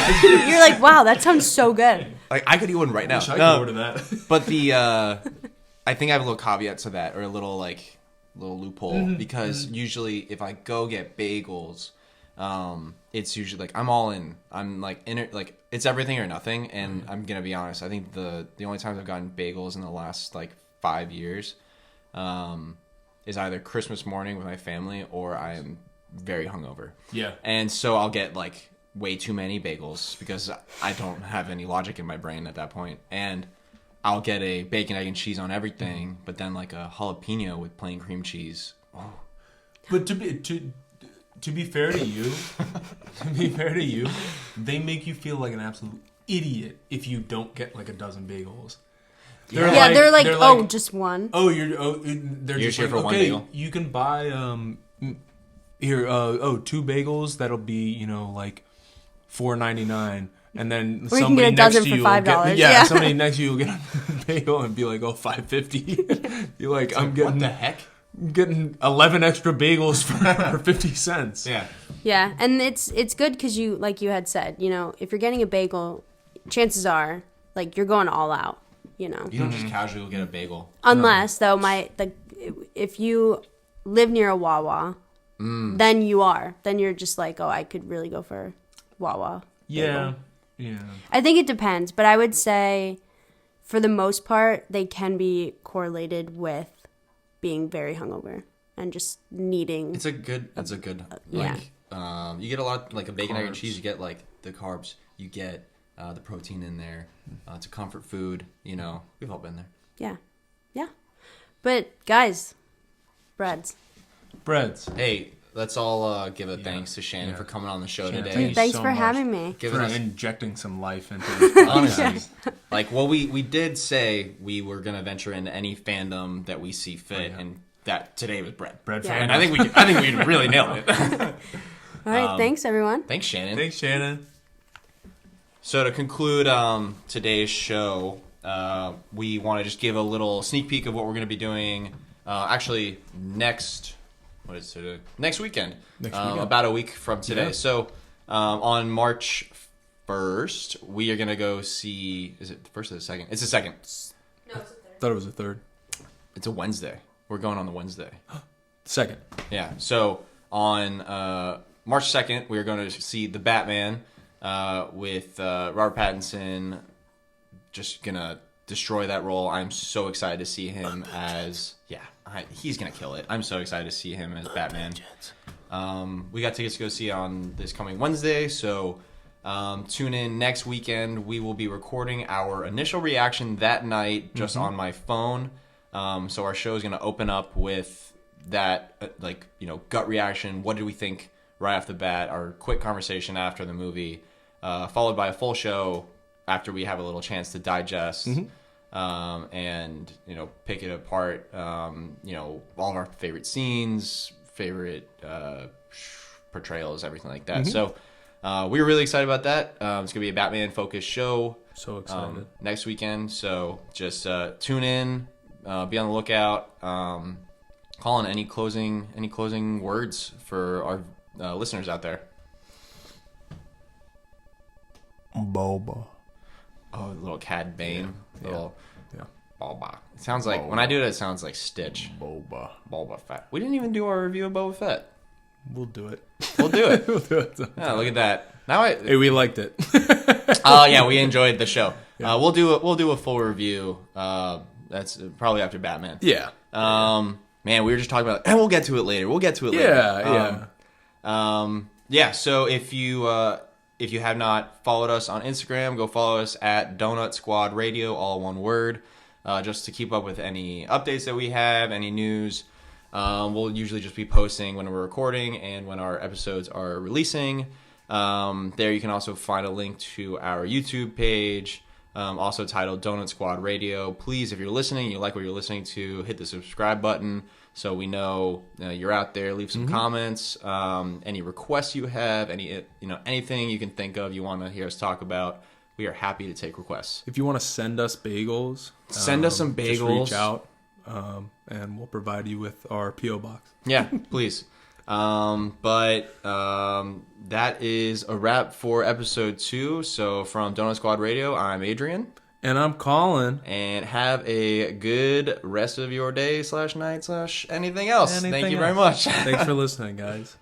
C: You're like, wow, that sounds so good.
A: Like I could eat one right now.
B: Wish I could
A: No,
B: order that.
A: but I think I have a little caveat to that, or a little loophole, because usually if I go get bagels, it's usually like I'm all in. I'm like it's everything or nothing, and I'm gonna be honest. I think the only times I've gotten bagels in the last like 5 years, is either Christmas morning with my family or I am very hungover.
B: Yeah.
A: And so I'll get like way too many bagels because I don't have any logic in my brain at that point. And I'll get a bacon, egg, and cheese on everything, but then like a jalapeno with plain cream cheese. Oh.
B: But to be fair to you, they make you feel like an absolute idiot if you don't get like a dozen bagels.
C: They're like, oh, just one.
B: Oh, they're
A: You're
B: just
A: here
B: like,
A: for one
B: okay,
A: bagel?
B: you can buy here 2 bagels that'll be like $4.99, and then
C: Or you can
B: somebody
C: get a
B: next
C: dozen
B: to
C: for
B: you will
C: $5.
B: get,
C: Yeah.
B: somebody next to you will get a bagel and be like, oh, $5.50. You're like, I'm
A: What the heck?
B: getting 11 extra bagels for 50 cents.
A: Yeah.
C: Yeah, and it's good because you, like you had said, if you're getting a bagel, chances are, like, you're going all out,
A: You don't just casually go get a bagel.
C: Unless, though, if you live near a Wawa, then you are. Then you're just like, oh, I could really go for Wawa.
B: Yeah. Yeah.
C: I think it depends, but I would say for the most part, they can be correlated with being very hungover and just needing.
A: It's a good.
C: Yeah.
A: You get a lot like a bacon, egg, and
B: Carbs.
A: cheese. You get like the carbs. You get the protein in there. It's a comfort food. You know, we've all been there.
C: Yeah. Yeah. But guys, breads.
A: Hey, let's all give a thanks to Shannon for coming on the show
B: Shannon,
A: today.
B: thank you
C: Thanks
B: so
C: for
B: much.
C: having me.
A: Giving
B: For
A: us
B: injecting some life into this.
A: honestly. Like, well, we did say we were gonna venture into any fandom that we see fit, and that today was bread.
B: Bread
C: Yeah.
A: And
B: fandom.
A: I think we really nailed it.
C: All right. Thanks, everyone.
A: Thanks, Shannon.
B: Thanks, Shannon.
A: So to conclude today's show, we want to just give a little sneak peek of what we're going to be doing. Actually, next weekend.
B: Next weekend.
A: About a week from today.
B: Yeah.
A: So on March 1st, we are going to go see. Is it the first or the second? It's the second.
C: No, it's a third.
B: Thought it was a third.
A: It's a Wednesday. We're going on the Wednesday.
B: Second.
A: Yeah. So on March 2nd, we are going to see The Batman with Robert Pattinson. Just going to destroy that role. I'm so excited to see him as... Yeah, he's going to kill it. I'm so excited to see him as Batman. We got tickets to go see it on this coming Wednesday, so tune in next weekend. We will be recording our initial reaction that night just on my phone. So our show is going to open up with that, gut reaction. What did we think right off the bat? Our quick conversation after the movie, followed by a full show after we have a little chance to digest and pick it apart. All of our favorite scenes, favorite portrayals, everything like that. So we were really excited about that. It's gonna be a Batman focused show.
B: So excited.
A: Next weekend. So just tune in. Be on the lookout. Colin, any closing words for our listeners out there?
B: Boba.
A: Oh, little Cad Bane.
B: Yeah.
A: Boba. It sounds like, when I do it sounds like Stitch.
B: Boba.
A: Boba Fett. We didn't even do our review of Boba Fett.
B: We'll do it.
A: We'll do it.
B: We'll do it.
A: Yeah, look at that. Now
B: Hey, we liked it.
A: Oh yeah, we enjoyed the show. Yeah. We'll do a full review. That's probably after Batman.
B: Yeah.
A: Man, we were just talking about, and we'll get to it later. Yeah. So if you have not followed us on Instagram, go follow us at Donut Squad Radio, all one word, just to keep up with any updates that we have, any news. We'll usually just be posting when we're recording and when our episodes are releasing. There you can also find a link to our YouTube page, also titled Donut Squad Radio. Please, if you're listening, you like what you're listening to, hit the subscribe button so we know you're out there. Leave some comments, any requests you have, anything you can think of you want to hear us talk about. We are happy to take requests.
B: If you want to send us bagels,
A: send us some bagels.
B: Just reach out, and we'll provide you with our P.O. box.
A: Yeah, please. But that is a wrap for episode 2. So from Donut Squad Radio, I'm Adrian.
B: And I'm Colin.
A: And have a good rest of your day /night / anything else. Thank you very much.
B: Thanks for listening, guys.